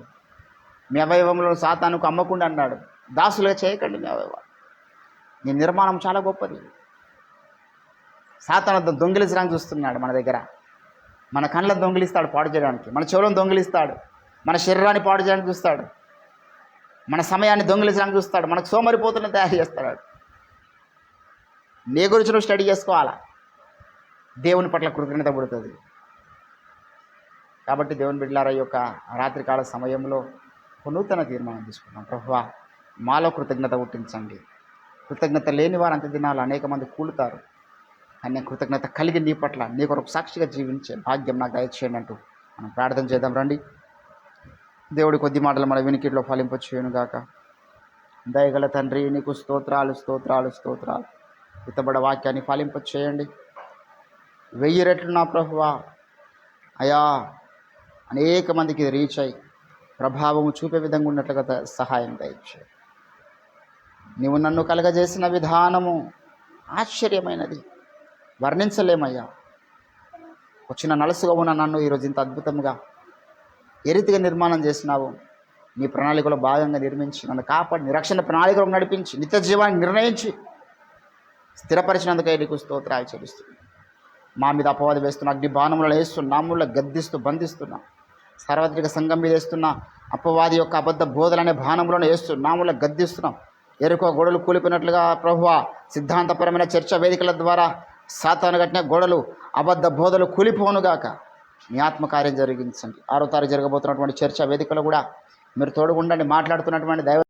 మీ అవయవంలో సాతానుకు అమ్మకుండా అన్నాడు, దాసులుగా చేయకండి మీ అవయవాలు. నీ నిర్మాణం చాలా గొప్పది. సాతాను దొంగిలించడానికి చూస్తున్నాడు మన దగ్గర. మన కళ్ళను దొంగిలిస్తాడు పాడు చేయడానికి, మన చెవులను దొంగిలిస్తాడు, మన శరీరాన్ని పాడు చేయడానికి చూస్తాడు, మన సమయాన్ని దొంగిలించడానికి చూస్తాడు, మనకు సోమరిపోతులను తయారు చేస్తాడు. నీ గురించి నువ్వు స్టడీ చేసుకోవాలా. దేవుని పట్ల కృతజ్ఞత పుడుతుంది. కాబట్టి దేవుని బిడ్డలారా, ఈ యొక్క రాత్రికాల సమయంలో ఒక నూతన తీర్మానం తీసుకున్నాం. ప్రభువా మాలో కృతజ్ఞత పుట్టించండి. కృతజ్ఞత లేని వారు అంత దినాలు అనేక మంది కూలుతారు, కానీ కృతజ్ఞత కలిగి నీ పట్ల నీ కొరకు సాక్షిగా జీవించే భాగ్యం నాకు దయచేయండి అంటూ మనం ప్రార్థన చేద్దాం రండి. దేవుడి కొద్ది మాటలు మన వినికిడిలో ఫలింపచేయును గాక. దయగల తండ్రి, నీకు స్తోత్రాలు స్తోత్రాలు స్తోత్రాలు. ఇతబడ వాక్యాన్ని ఫలింపచేయండి. 1000 రెట్లు నా ప్రభువా అయా అనేక మందికి రీచ్ అయ్యి ప్రభావము చూపే విధంగా ఉన్నట్లుగా సహాయం దయచేయి. నీవు నన్ను కలగజేసిన విధానము ఆశ్చర్యమైనది, వర్ణించలేమయ్యా. వచ్చిన నలుసుగా ఉన్న నన్ను ఈరోజు ఇంత అద్భుతంగా ఏ రీతిగా నిర్మాణం చేసినావు. నీ ప్రణాళికలో భాగంగా నిర్మించి నన్ను కాపాడి నిరక్షణ ప్రణాళికలో నడిపించి నిత్య జీవాన్ని నిర్ణయించి స్థిరపరిచినందుకై నీకు స్తోత్రాలు చెల్లిస్తున్నాను. మా మీద అపవాది వేస్తున్న అగ్ని బాణములను వేస్తున్నా, నామూల గద్దిస్తూ బంధిస్తున్నా. సార్వత్రిక సంఘం మీద వేస్తున్న అపవాది యొక్క అబద్ధ బోధలనే బాణములను వేస్తూ నామూల గద్దిస్తున్నాం. ఎరుకో గోడలు కూలిపోయినట్లుగా ప్రభువా, సిద్ధాంతపరమైన చర్చ వేదికల ద్వారా సాతాను కట్టిన గోడలు, అబద్ధ బోధలు కూలిపోనుగాక. మీ ఆత్మకార్యం జరిగించండి. 6వ తారీఖు జరగబోతున్నటువంటి చర్చ వేదికలో కూడా మీరు తోడుగుండండి. మాట్లాడుతున్నటువంటి దైవ